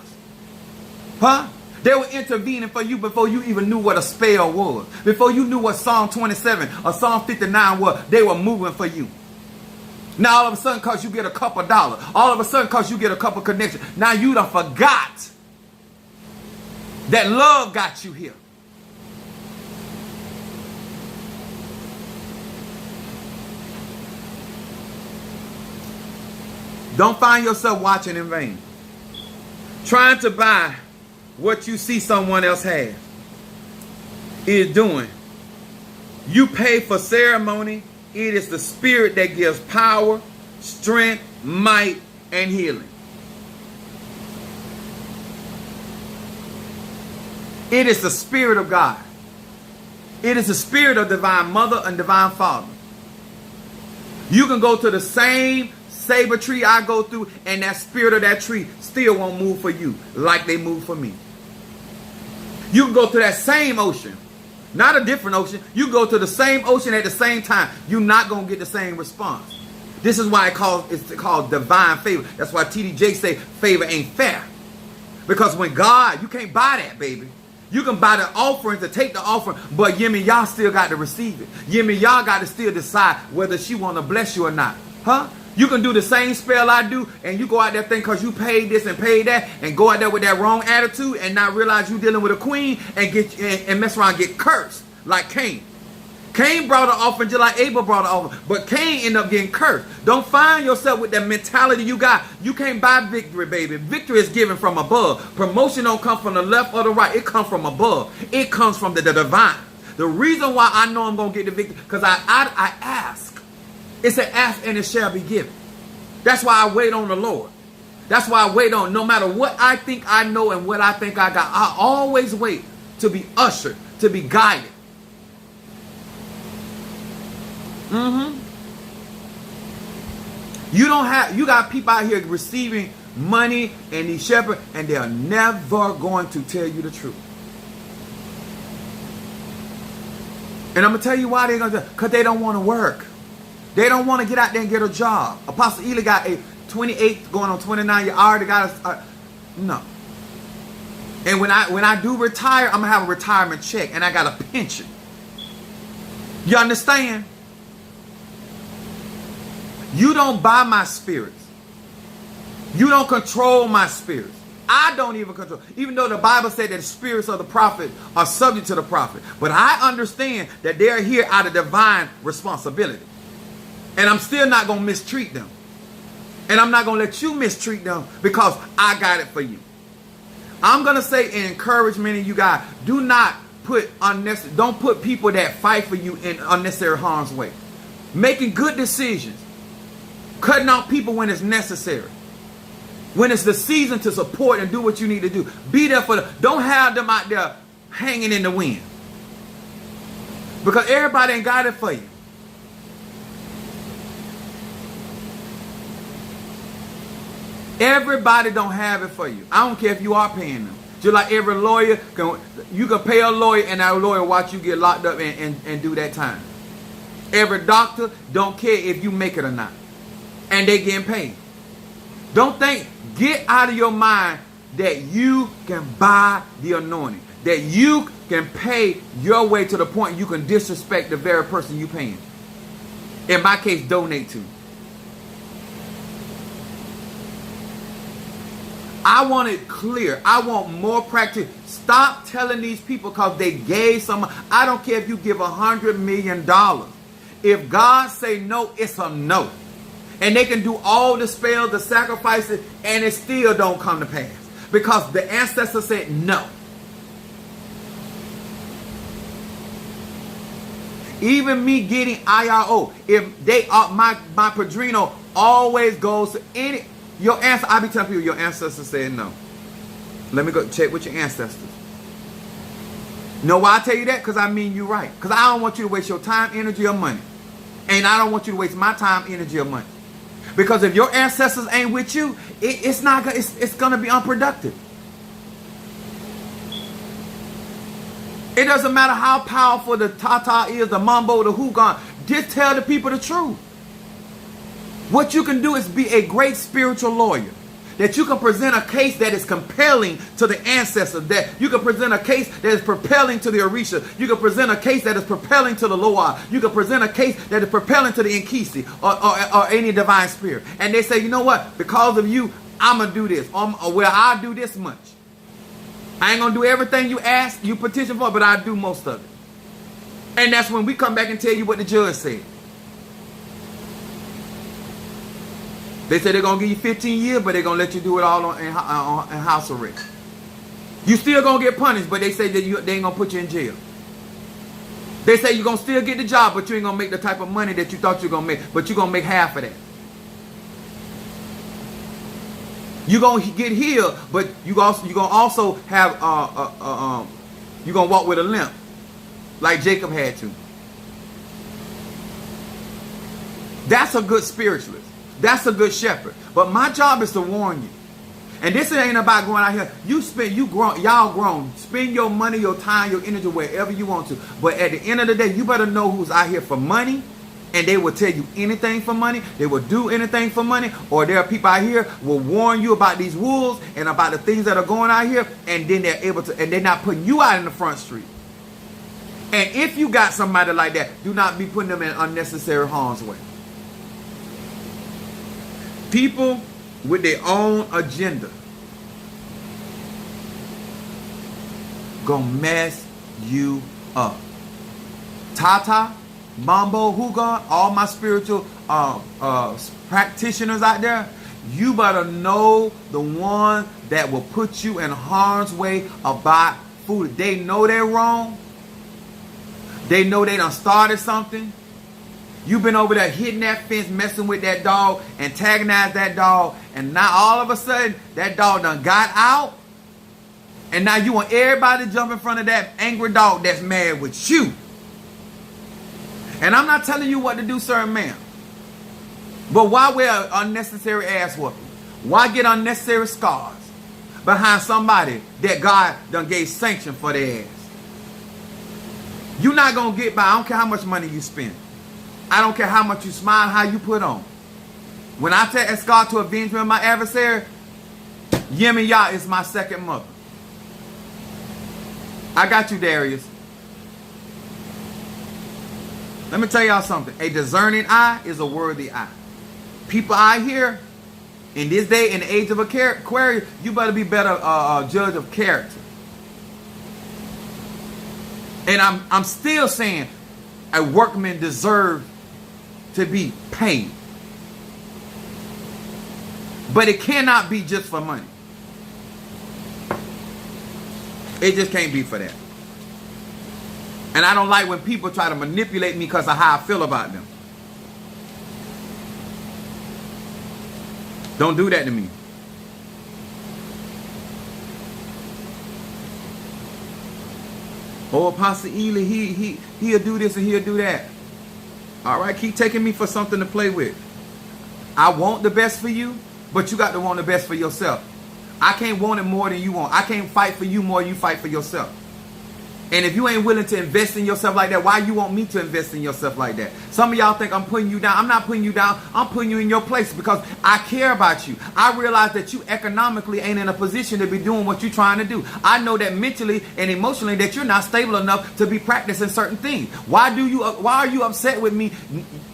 Huh? They were intervening for you before you even knew what a spell was. Before you knew what Psalm 27 or Psalm 59 was, they were moving for you. Now all of a sudden, because you get a couple dollars, all of a sudden, because you get a couple connections, now you done forgot that love got you here. Don't find yourself watching in vain, trying to buy what you see someone else has is doing. You pay for ceremony. It is the spirit that gives power, strength, might, and healing. It is the Spirit of God. It is the spirit of divine mother and divine father. You can go to the same saber tree I go through, and that spirit of that tree still won't move for you like they move for me. You can go to that same ocean, not a different ocean. You go to the same ocean at the same time. You're not going to get the same response. This is why it's called divine favor. That's why T.D. Jakes say favor ain't fair. Because when God, you can't buy that, baby. You can buy the offering to take the offering, but Yimmy, y'all still got to receive it. Yimmy, y'all got to still decide whether she want to bless you or not. Huh? You can do the same spell I do, and you go out there thinking because you paid this and paid that, and go out there with that wrong attitude and not realize you dealing with a queen and mess around and get cursed like Cain. Cain brought an offering just like Abel brought an offering. But Cain ended up getting cursed. Don't find yourself with that mentality you got. You can't buy victory, baby. Victory is given from above. Promotion don't come from the left or the right. It comes from above. It comes from the divine. The reason why I know I'm going to get the victory, because I ask. It said, ask and it shall be given. That's why I wait on the Lord. That's why I wait on, no matter what I think I know and what I think I got, I always wait to be ushered, to be guided. You got people out here receiving money and these shepherds, and they're never going to tell you the truth. And I'm going to tell you why they're going to, because they don't want to work. They don't want to get out there and get a job. Apostle Ely got a 28 going on 29 year. I already got a, no. And when I do retire, I'm going to have a retirement check, and I got a pension. You understand? You don't buy my spirits. You don't control my spirits. I don't even control. Even though the Bible said that the spirits of the prophet are subject to the prophet. But I understand that they're here out of divine responsibility. And I'm still not going to mistreat them. And I'm not going to let you mistreat them because I got it for you. I'm going to say in encouragement of you guys, do not put unnecessary, don't put people that fight for you in unnecessary harm's way. Making good decisions. Cutting out people when it's necessary. When it's the season to support and do what you need to do. Be there for them. Don't have them out there hanging in the wind. Because everybody ain't got it for you. Everybody don't have it for you. I don't care if you are paying them. Just like every lawyer, you can pay a lawyer and that lawyer watch you get locked up and do that time. Every doctor don't care if you make it or not. And they getting paid. Don't think, get out of your mind that you can buy the anointing. That you can pay your way to the point you can disrespect the very person you paying. In my case, donate to. I want it clear. I want more practice. Stop telling these people because they gave some. I don't care if you give $100 million. If God say no, it's a no. And they can do all the spells, the sacrifices, and it still don't come to pass. Because the ancestors said no. Even me getting IRO, if they are my padrino always goes to any your answer. I be telling people your ancestors said no. Let me go check with your ancestors. Know why I tell you that? Because I mean you right. Because I don't want you to waste your time, energy, or money. And I don't want you to waste my time, energy, or money. Because if your ancestors ain't with you, it's going to be unproductive. It doesn't matter how powerful the Tata is, the Mambo, the Hugon. Just tell the people the truth. What you can do is be a great spiritual lawyer. That you can present a case that is compelling to the ancestors. That you can present a case that is propelling to the Orisha. You can present a case that is propelling to the Loa. You can present a case that is propelling to the Nkisi or any divine spirit. And they say, you know what? Because of you, I'm going to do this. Or well, I'll do this much. I ain't going to do everything you ask, you petition for, but I'll do most of it. And that's when we come back and tell you what the judge said. They say they're going to give you 15 years, but they're going to let you do it all in house arrest. You still going to get punished, but they say that they ain't going to put you in jail. They say you're going to still get the job, but you ain't going to make the type of money that you thought you were going to make, but you're going to make half of that. You're going to get healed, but you're going to also have, you're going to walk with a limp, like Jacob had to. That's a good spiritualist. That's a good shepherd. But my job is to warn you. And this ain't about going out here. Y'all grown. Spend your money, your time, your energy wherever you want to. But at the end of the day, you better know who's out here for money. And they will tell you anything for money. They will do anything for money. Or there are people out here who will warn you about these wolves and about the things that are going out here. And then they're able to, and they're not putting you out in the front street. And if you got somebody like that, do not be putting them in unnecessary harm's way. People with their own agenda gonna mess you up. Tata, Mambo, Hugon, all my spiritual practitioners out there, you better know the one that will put you in harm's way about food. They know they're wrong. They know they done started something. You've been over there hitting that fence, messing with that dog, antagonized that dog, and now all of a sudden, that dog done got out, and now you want everybody to jump in front of that angry dog that's mad with you. And I'm not telling you what to do, sir and ma'am. But why wear unnecessary ass whooping? Why get unnecessary scars behind somebody that God done gave sanction for their ass? You're not going to get by. I don't care how much money you spend. I don't care how much you smile, how you put on. When I tell Escar to avenge me of my adversary, Yemi Yah is my second mother. I got you, Darius. Let me tell y'all something. A discerning eye is a worthy eye. People out here, in this day, in the age of Aquarius, you better be better judge of character. And I'm still saying a workman deserves to be paid. But it cannot be just for money. It just can't be for that. And I don't like when people try to manipulate me because of how I feel about them. Don't do that to me. Oh, Apostle Ely, he'll do this and he'll do that. All right, keep taking me for something to play with. I want the best for you, but you got to want the best for yourself. I can't want it more than you want. I can't fight for you more than you fight for yourself. And if you ain't willing to invest in yourself like that, why you want me to invest in yourself like that? Some of y'all think I'm putting you down. I'm not putting you down. I'm putting you in your place because I care about you. I realize that you economically ain't in a position to be doing what you're trying to do. I know that mentally and emotionally that you're not stable enough to be practicing certain things. Why are you upset with me?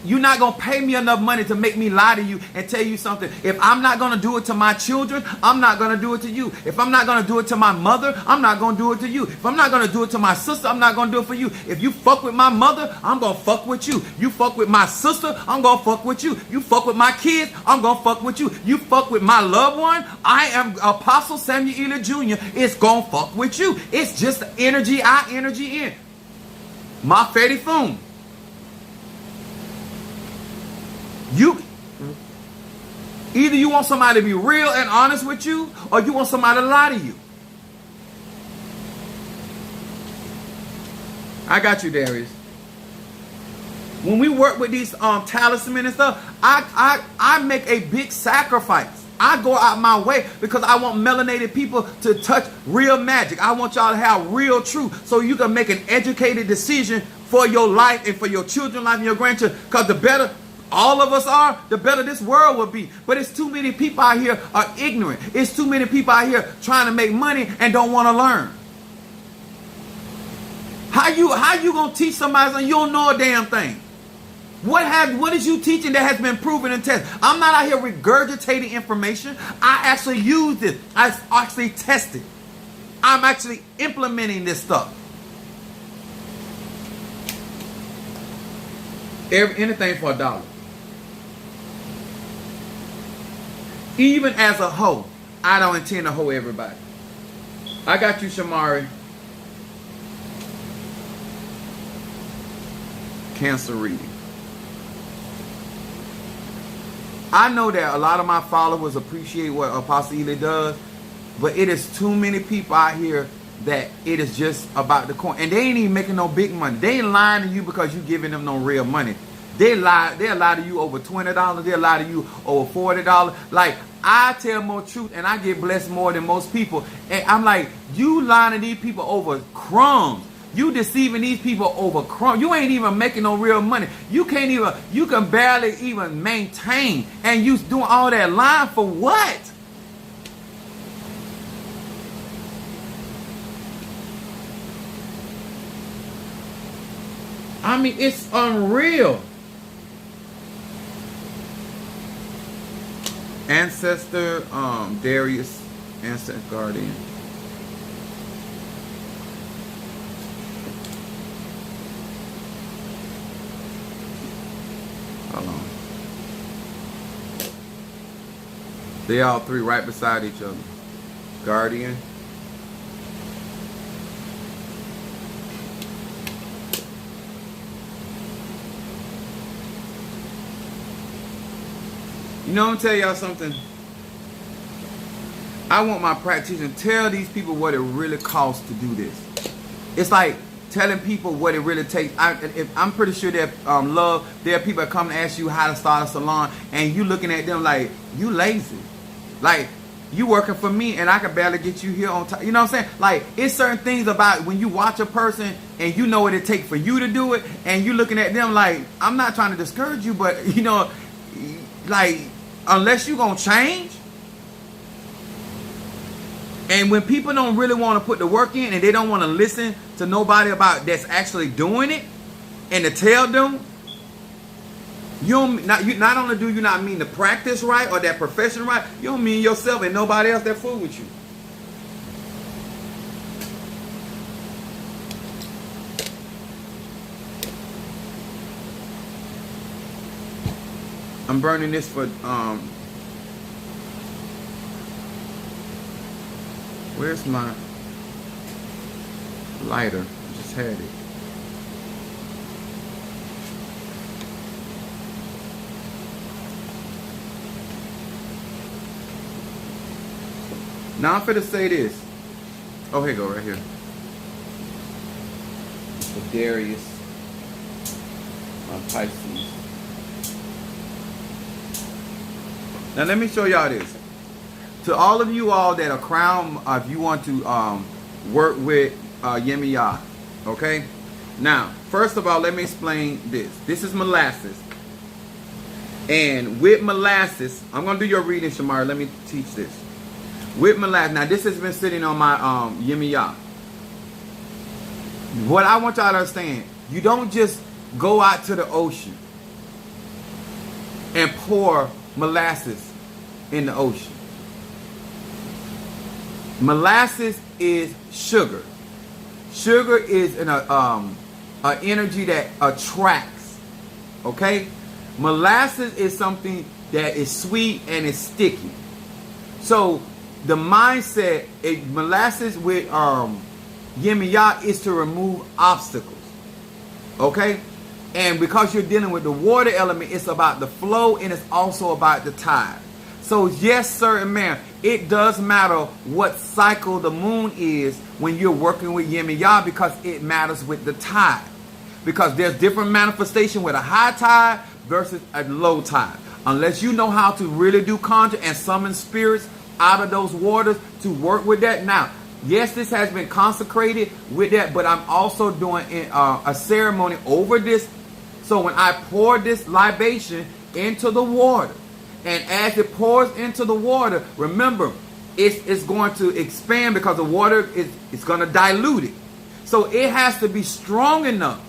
You're not going to pay me enough money to make me lie to you and tell you something. If I'm not going to do it to my children, I'm not going to do it to you. If I'm not going to do it to my mother, I'm not going to do it to you. If I'm not going to do it to my sister, I'm not going to do it for you. If you fuck with my mother, I'm going to fuck with you. You fuck with my sister, I'm going to fuck with you. You fuck with my kids, I'm going to fuck with you. You fuck with my loved one, I am Apostle Samuel Ely Jr. It's going to fuck with you. It's just energy out, energy in. My Fetty Foom. Either you want somebody to be real and honest with you, or you want somebody to lie to you. I got you, Darius. When we work with these talismans and stuff, I make a big sacrifice. I go out my way because I want melanated people to touch real magic. I want y'all to have real truth so you can make an educated decision for your life and for your children's life and your grandchildren. Because the better all of us are, the better this world will be. But it's too many people out here are ignorant. It's too many people out here trying to make money and don't want to learn. How you gonna teach somebody something you don't know a damn thing? What is you teaching that has been proven and tested? I'm not out here regurgitating information. I actually used it. I actually tested. I'm actually implementing this stuff. Anything for $1. Even as a hoe, I don't intend to hoe everybody. I got you, Shamari. Cancer reading. I know that a lot of my followers appreciate what Apostle Ely does, but it is too many people out here that it is just about the coin. And they ain't even making no big money. They ain't lying to you because you giving them no real money. They'll lie to you over $20. They'll lie to you over $40. Like, I tell more truth and I get blessed more than most people. And I'm like, you lying to these people over crumbs. You deceiving these people over crumbs. You ain't even making no real money. You can barely even maintain. And you doing all that lying for what? I mean, it's unreal. Ancestor, Darius, Ancestor Guardian. They all three right beside each other. Guardian. You know, I'm gonna tell y'all something. I want my practitioner to tell these people what it really costs to do this. It's like telling people what it really takes. I'm pretty sure that there are people that come and ask you how to start a salon, and you looking at them like you lazy, like you working for me, and I can barely get you here on time. You know what I'm saying? Like, it's certain things about when you watch a person and you know what it takes for you to do it, and you looking at them like, I'm not trying to discourage you, but you know, like, unless you gonna change. And when people don't really want to put the work in, and they don't want to listen to nobody about that's actually doing it, and to tell them, not only do you not mean to practice right or that profession right, you don't mean yourself and nobody else that fool with you. I'm burning this for where's my lighter? I just had it. Now I'm finna say this. Oh, here you go, right here. For Darius, my Pisces. Now let me show y'all this. To all of you all that are crown, if you want to work with Yemiya, okay? Now, first of all, let me explain this. This is molasses. And with molasses, I'm going to do your reading, Shamar. Let me teach this. With molasses, now this has been sitting on my Yemiya. What I want y'all to understand, you don't just go out to the ocean and pour molasses in the ocean. Molasses is sugar. Sugar is an energy that attracts. Okay? Molasses is something that is sweet and is sticky. So the mindset, molasses with Yemiya is to remove obstacles. Okay? And because you're dealing with the water element, it's about the flow and it's also about the tide. So yes, sir and ma'am, it does matter what cycle the moon is when you're working with Yemiya, because it matters with the tide. Because there's different manifestation with a high tide versus a low tide. Unless you know how to really do conjure and summon spirits out of those waters to work with that. Now, yes, this has been consecrated with that, but I'm also doing a ceremony over this. So when I pour this libation into the water, and as it pours into the water, remember, it's going to expand because the water is going to dilute it. So it has to be strong enough,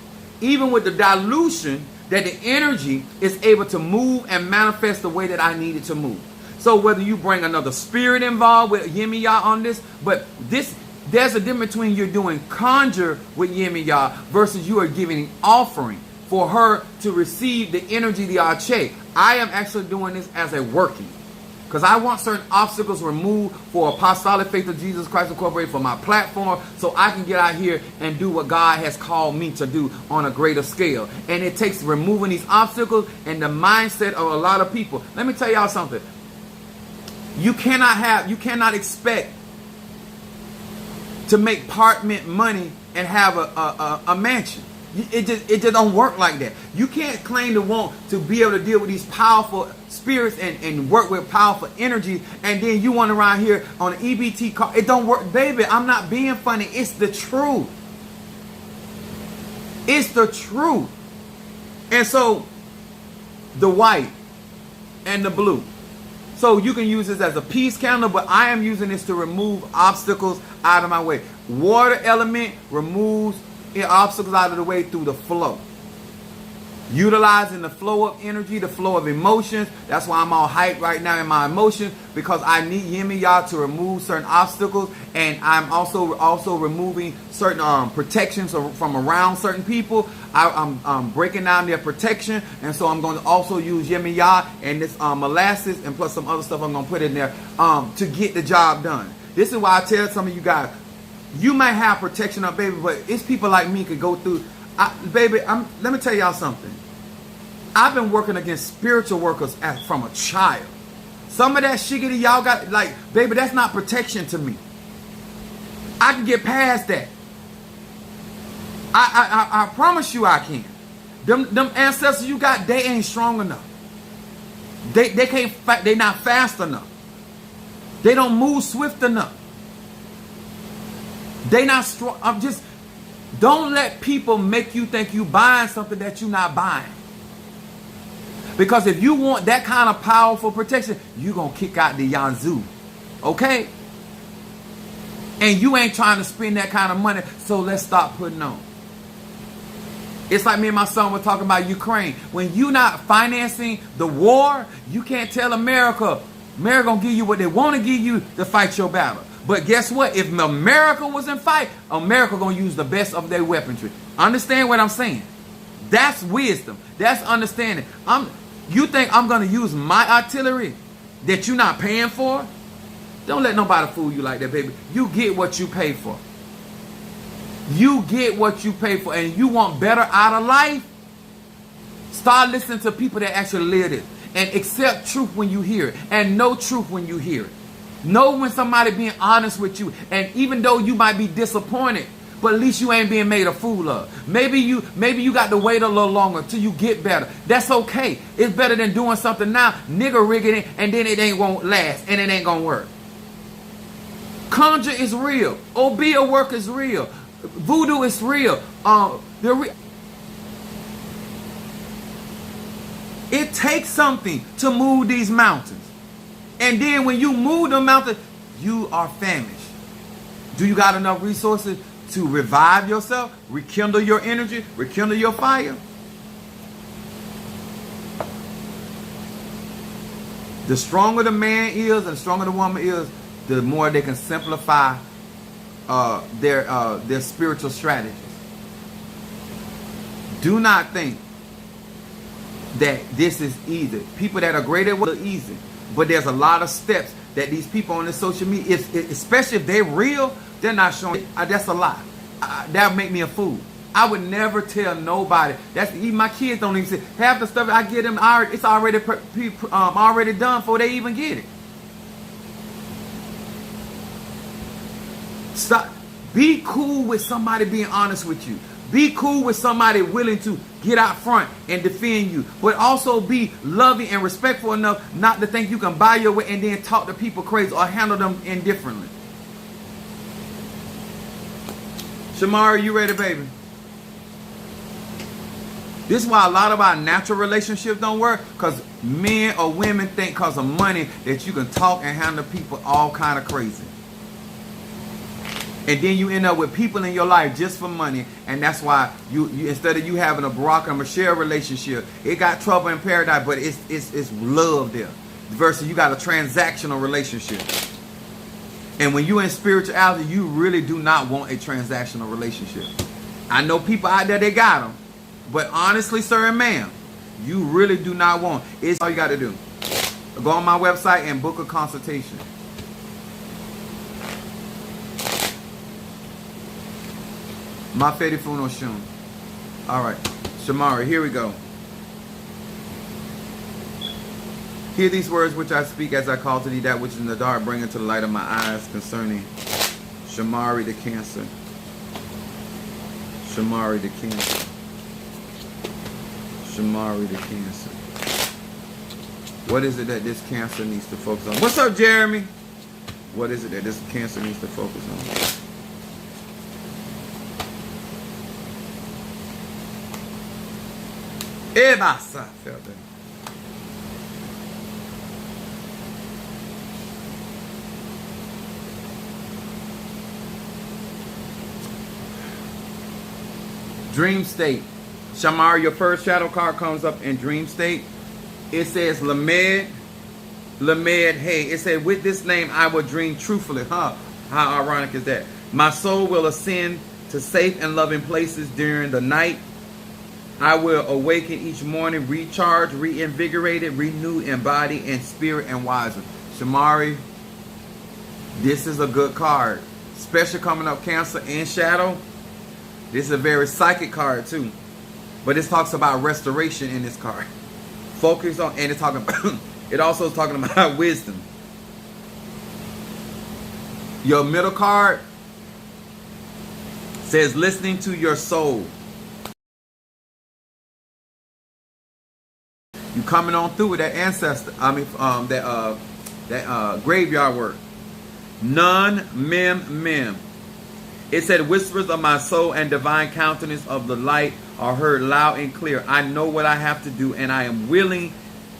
even with the dilution, that the energy is able to move and manifest the way that I need it to move. So whether you bring another spirit involved with Yemiya on this, but there's a difference between you're doing conjure with Yemiya versus you are giving offering for her to receive the energy, the arche. I am actually doing this as a working, because I want certain obstacles removed for Apostolic Faith of Jesus Christ Incorporated, for my platform, so I can get out here and do what God has called me to do on a greater scale. And it takes removing these obstacles and the mindset of a lot of people. Let me tell y'all something. You cannot expect to make apartment money and have a mansion. It just don't work like that. You can't claim to want to be able to deal with these powerful spirits and work with powerful energy, and then you want to ride here on an EBT car. It don't work, baby. I'm not being funny. It's the truth. It's the truth. And so the white and the blue. So you can use this as a peace candle, but I am using this to remove obstacles out of my way. Water element removes obstacles out of the way through the flow. Utilizing the flow of energy, the flow of emotions. That's why I'm all hyped right now in my emotions, because I need Yimmy y'all to remove certain obstacles, and I'm also removing certain protections from around certain people. I'm breaking down their protection, and so I'm going to also use Yimmy y'all and this molasses and plus some other stuff I'm going to put in there to get the job done. This is why I tell some of you guys, you might have protection up, baby, but it's people like me could go through. Let me tell y'all something. I've been working against spiritual workers from a child. Some of that shiggity y'all got, like, baby, that's not protection to me. I can get past that. I promise you I can. Them ancestors you got, they ain't strong enough. They can't fight. They not fast enough. They don't move swift enough. They not strong. Don't let people make you think you buying something that you not buying. Because if you want that kind of powerful protection, you going to kick out the Yanzu. Okay? And you ain't trying to spend that kind of money, so let's stop putting on. It's like me and my son were talking about Ukraine. When you not financing the war, you can't tell America going to give you what they want to give you to fight your battle. But guess what? If America was in fight, America going to use the best of their weaponry. Understand what I'm saying? That's wisdom. That's understanding. You think I'm going to use my artillery that you're not paying for? Don't let nobody fool you like that, baby. You get what you pay for. You get what you pay for. And you want better out of life? Start listening to people that actually live it. And accept truth when you hear it. And know truth when you hear it. Know when somebody being honest with you. And even though you might be disappointed, but at least you ain't being made a fool of. Maybe you got to wait a little longer till you get better. That's okay. It's better than doing something now, nigga rigging it, and then it ain't gonna last and it ain't gonna work. Conjure is real. Obeah work is real. Voodoo is real. It takes something to move these mountains. And then when you move the mountain, you are famished. Do you got enough resources to revive yourself, rekindle your energy, rekindle your fire? The stronger the man is and the stronger the woman is, the more they can simplify their spiritual strategies. Do not think that this is easy. People that are great at what are easy. But there's a lot of steps that these people on this social media, especially if they're real, they're not showing. That's a lie. That would make me a fool. I would never tell nobody. Even my kids don't even say half the stuff I get them. It's already done before they even get it. Stop. Be cool with somebody being honest with you. Be cool with somebody willing to get out front and defend you. But also be loving and respectful enough not to think you can buy your way and then talk to people crazy or handle them indifferently. Shamara, you ready, baby? This is why a lot of our natural relationships don't work, because men or women think because of money that you can talk and handle people all kind of crazy. And then you end up with people in your life just for money, and that's why you instead of you having a Barack and Michelle relationship, it got trouble in paradise, but it's love there. Versus you got a transactional relationship. And when you're in spirituality, you really do not want a transactional relationship. I know people out there, they got them. But honestly, sir and ma'am, you really do not want. It's all you got to do. Go on my website and book a consultation. My Fedi Funo Shun. All right. Shamari, here we go. Hear these words which I speak as I call to thee that which is in the dark, bring into the light of my eyes concerning Shamari the Cancer. Shamari the Cancer. Shamari the Cancer. What is it that this Cancer needs to focus on? What's up, Jeremy? What is it that this Cancer needs to focus on? Ebasa, felt that. Dream state. Shamar, your first shadow card comes up in dream state. It says Lamed, hey. It said, with this name I will dream truthfully. Huh? How ironic is that? My soul will ascend to safe and loving places during the night. I will awaken each morning, recharged, reinvigorated, renewed in body and spirit and wiser. Shamari, this is a good card. Especially coming up Cancer and Shadow. This is a very psychic card too. But it talks about restoration in this card. Focus on, and it's talking about, it also is talking about wisdom. Your middle card says listening to your soul. You coming on through with that ancestor, that graveyard work. Nun mem. It said, whispers of my soul and divine countenance of the light are heard loud and clear. I know what I have to do, and I am willing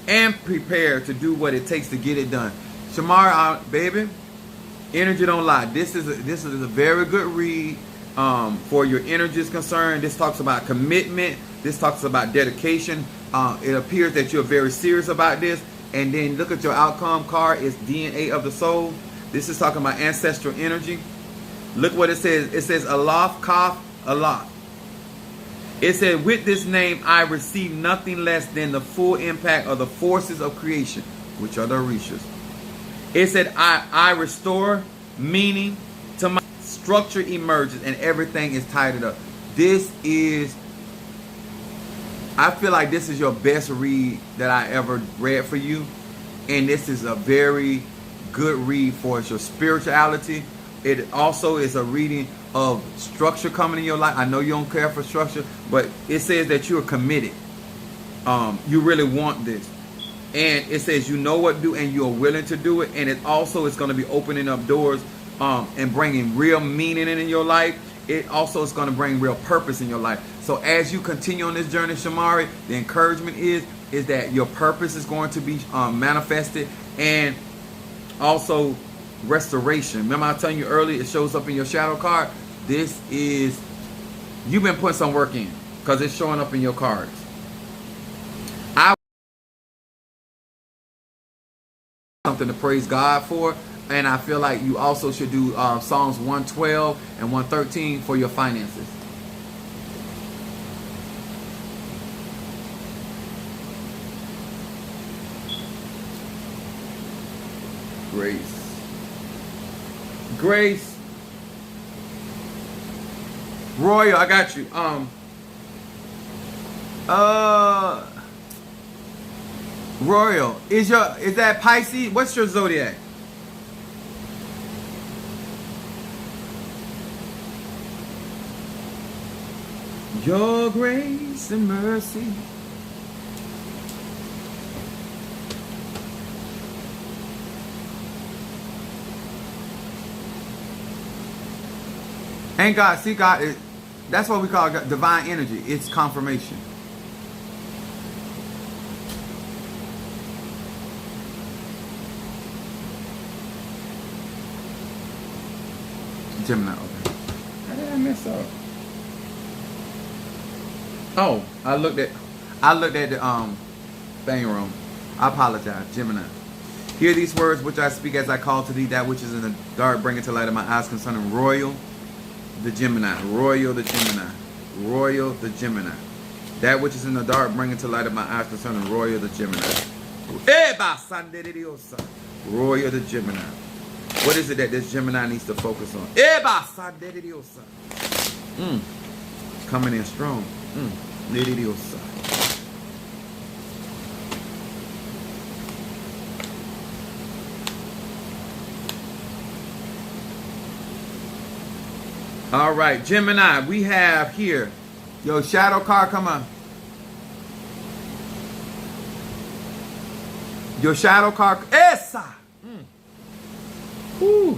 and prepared to do what it takes to get it done. Shamar, baby, energy don't lie. This is a very good read for your energy is concerned. This talks about commitment. This talks about dedication. It appears that you're very serious about this. And then look at your outcome card. It's DNA of the soul. This is talking about ancestral energy. Look what it says. It says Alaf, Kaf, Allah. It said, with this name I receive nothing less than the full impact of the forces of creation, which are the Orishas. It said, I restore meaning to my structure emerges and everything is tidied up. This is, I feel like this is your best read that I ever read for you. And this is a very good read for your spirituality. It also is a reading of structure coming in your life. I know you don't care for structure, but it says that you're committed. You really want this. And it says you know what to do and you're willing to do it. And it also is going to be opening up doors and bringing real meaning in your life. It also is going to bring real purpose in your life. So as you continue on this journey, Shamari, the encouragement is that your purpose is going to be manifested, and also restoration. Remember I was telling you earlier, it shows up in your shadow card. This is, you've been putting some work in because it's showing up in your cards. Something to praise God for, and I feel like you also should do Psalms 112 and 113 for your finances. Grace. Royal, I got you. Royal, is that Pisces? What's your zodiac? Your grace and mercy. And God, see, God, that's what we call divine energy. It's confirmation. Gemini, okay. How did I mess up? Oh, I looked at the thing wrong. I apologize, Gemini. Hear these words which I speak as I call to thee that which is in the dark, bring it to light of my eyes concerning Royal the Gemini. Royal the Gemini. Royal the Gemini. That which is in the dark, bring it to light of my eyes concerning Royal the Gemini. Royal the Gemini. What is it that this Gemini needs to focus on? Coming in strong. All right, Gemini, we have here your shadow card. Come on. Your shadow card. Esa. Woo.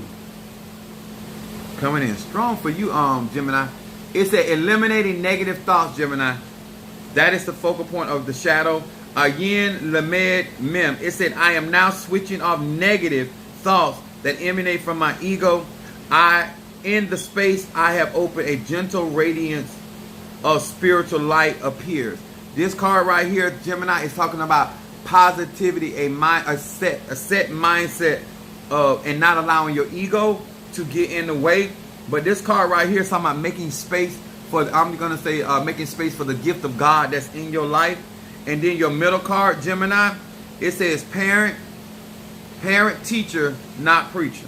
Coming in strong for you, Gemini. It's a eliminating negative thoughts, Gemini. That is the focal point of the shadow. Yin Lamed Mem. It said, I am now switching off negative thoughts that emanate from my ego. In the space I have opened a gentle radiance of spiritual light appears. This card right here, Gemini, is talking about positivity, a set mindset of, and not allowing your ego to get in the way. But this card right here is talking about making space for, I'm going to say, making space for the gift of God that's in your life. And then your middle card, Gemini, it says parent, teacher, not preacher.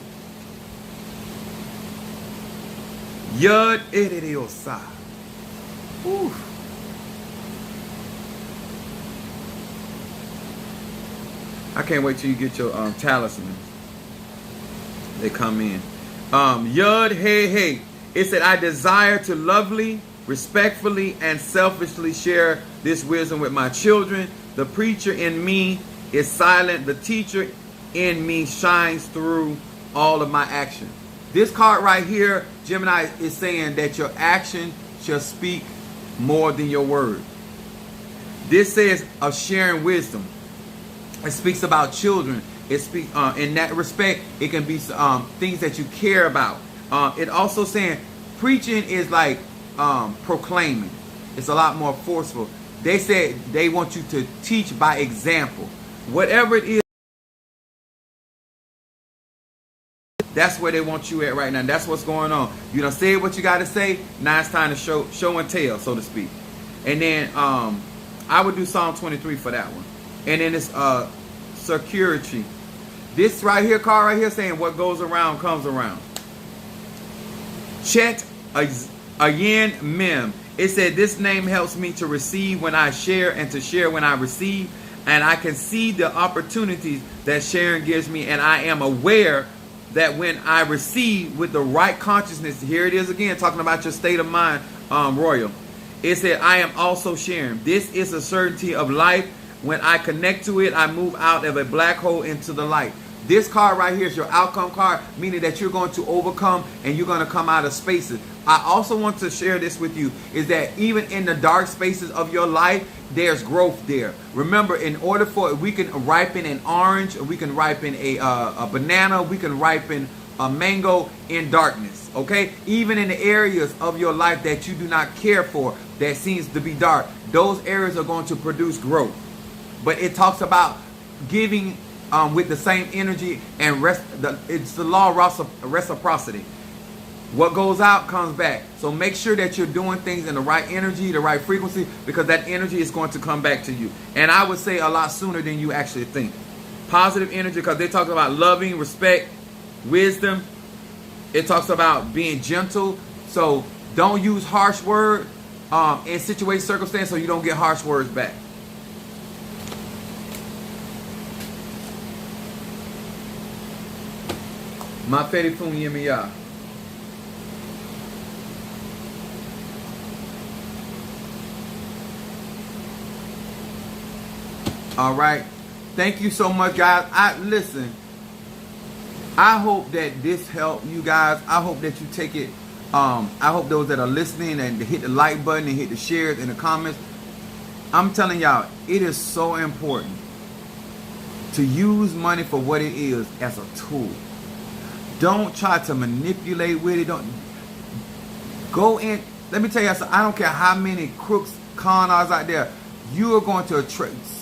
Yud Edidiosa. I can't wait till you get your talismans. They come in. Yud Hey Hey. It said, I desire to lovely, respectfully, and selfishly share this wisdom with my children. The preacher in me is silent. The teacher in me shines through all of my actions. This card right here, Gemini, is saying that your action shall speak more than your word. This says of sharing wisdom. It speaks about children. It speaks in that respect. It can be things that you care about. It also saying preaching is like proclaiming. It's a lot more forceful. They said they want you to teach by example. Whatever it is, that's where they want you at right now. That's what's going on. You done said what you got to say. Now it's time to show and tell, so to speak. And then I would do Psalm 23 for that one. And then it's security. This right here, card right here, saying what goes around comes around. Chet Ayin Mem. It said this name helps me to receive when I share and to share when I receive. And I can see the opportunities that sharing gives me. And I am aware that when I receive with the right consciousness, here it is again, talking about your state of mind, Royal. It said, I am also sharing. This is a certainty of life. When I connect to it, I move out of a black hole into the light. This card right here is your outcome card, meaning that you're going to overcome and you're going to come out of spaces. I also want to share this with you, is that even in the dark spaces of your life, there's growth there. Remember, in order for, we can ripen an orange, we can ripen a banana, we can ripen a mango in darkness, okay? Even in the areas of your life that you do not care for, that seems to be dark, those areas are going to produce growth. But it talks about giving with the same energy, and it's the law of reciprocity. What goes out comes back. So make sure that you're doing things in the right energy, the right frequency, because that energy is going to come back to you. And I would say a lot sooner than you actually think. Positive energy, because they talk about loving, respect, wisdom. It talks about being gentle. So don't use harsh words in situation, circumstance, so you don't get harsh words back. Ma feri fun yemiya. All right. Thank you so much, guys. Listen. I hope that this helped you guys. I hope that you take it. I hope those that are listening and hit the like button and hit the shares and the comments. I'm telling y'all, it is so important to use money for what it is, as a tool. Don't try to manipulate with it. Don't go in. Let me tell you something. I don't care how many crooks, con artists out there. You are going to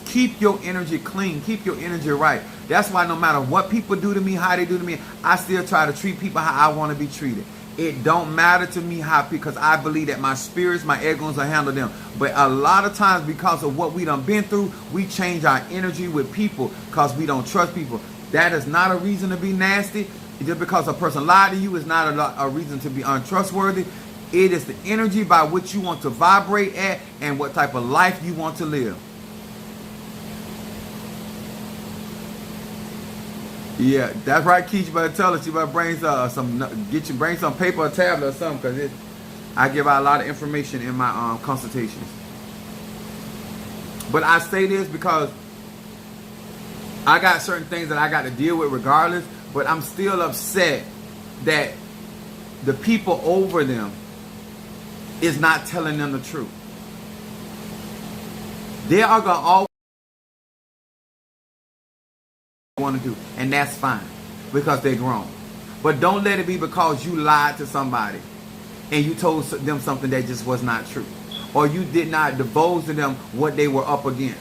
keep your energy clean. Keep your energy right. That's why no matter what people do to me, how they do to me, I still try to treat people how I want to be treated. It don't matter to me how, because I believe that my spirits, my egos will handle them. But a lot of times, because of what we done been through, we change our energy with people because we don't trust people. That is not a reason to be nasty. Just because a person lied to you is not a reason to be untrustworthy. It is the energy by which you want to vibrate at and what type of life you want to live. Yeah, that's right, Keith. You better tell us. You better bring bring some paper or tablet or something, because I give out a lot of information in my consultations. But I say this because I got certain things that I got to deal with regardless. But I'm still upset that the people over them is not telling them the truth. They are going to always want to do, and that's fine because they're grown. But don't let it be because you lied to somebody and you told them something that just was not true. or you did not divulge to them what they were up against.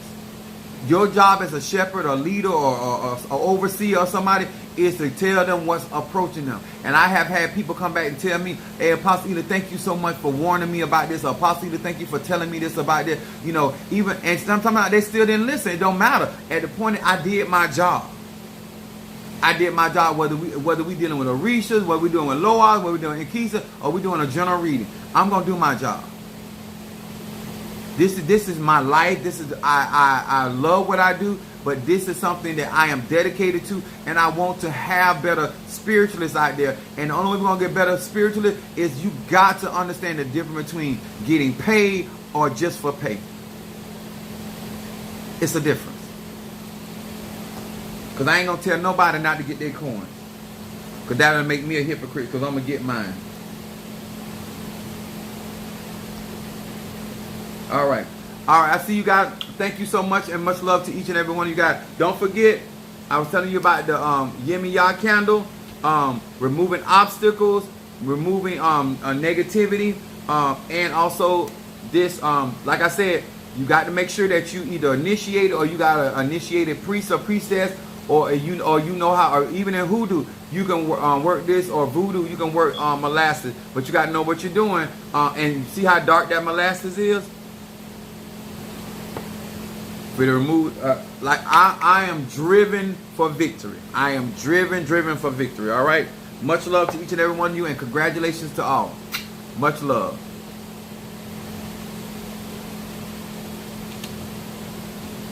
Your job as a shepherd or leader or overseer or somebody is to tell them what's approaching them. And I have had people come back and tell me, hey, Apostle Ely, thank you so much for warning me about this. Or, Apostle Ely, thank you for telling me this about this. You know, even, and sometimes they still didn't listen. It don't matter. At the point I did my job. I did my job, whether we dealing with Orishas, whether we doing with Loas, whether we doing Ikisa, or we doing a general reading. I'm going to do my job. This is my life. This is I love what I do, but this is something that I am dedicated to, and I want to have better spiritualists out there. And the only way we're gonna get better spiritualists is you got to understand the difference between getting paid or just for pay. It's a difference. Because I ain't gonna tell nobody not to get their coins. Because that'll make me a hypocrite, because I'm gonna get mine. All right. I see you guys. Thank you so much, and much love to each and every one of you guys. Don't forget, I was telling you about the Yemi Ya candle, removing obstacles, removing negativity, and also this, like I said, you got to make sure that you either initiate or you got an initiated priest or priestess, or you know how, or even in hoodoo, you can work this, or voodoo, you can work molasses, but you got to know what you're doing, and see how dark that molasses is. To remove, like I am driven for victory. I am driven for victory. All right. Much love to each and every one of you, and congratulations to all. Much love.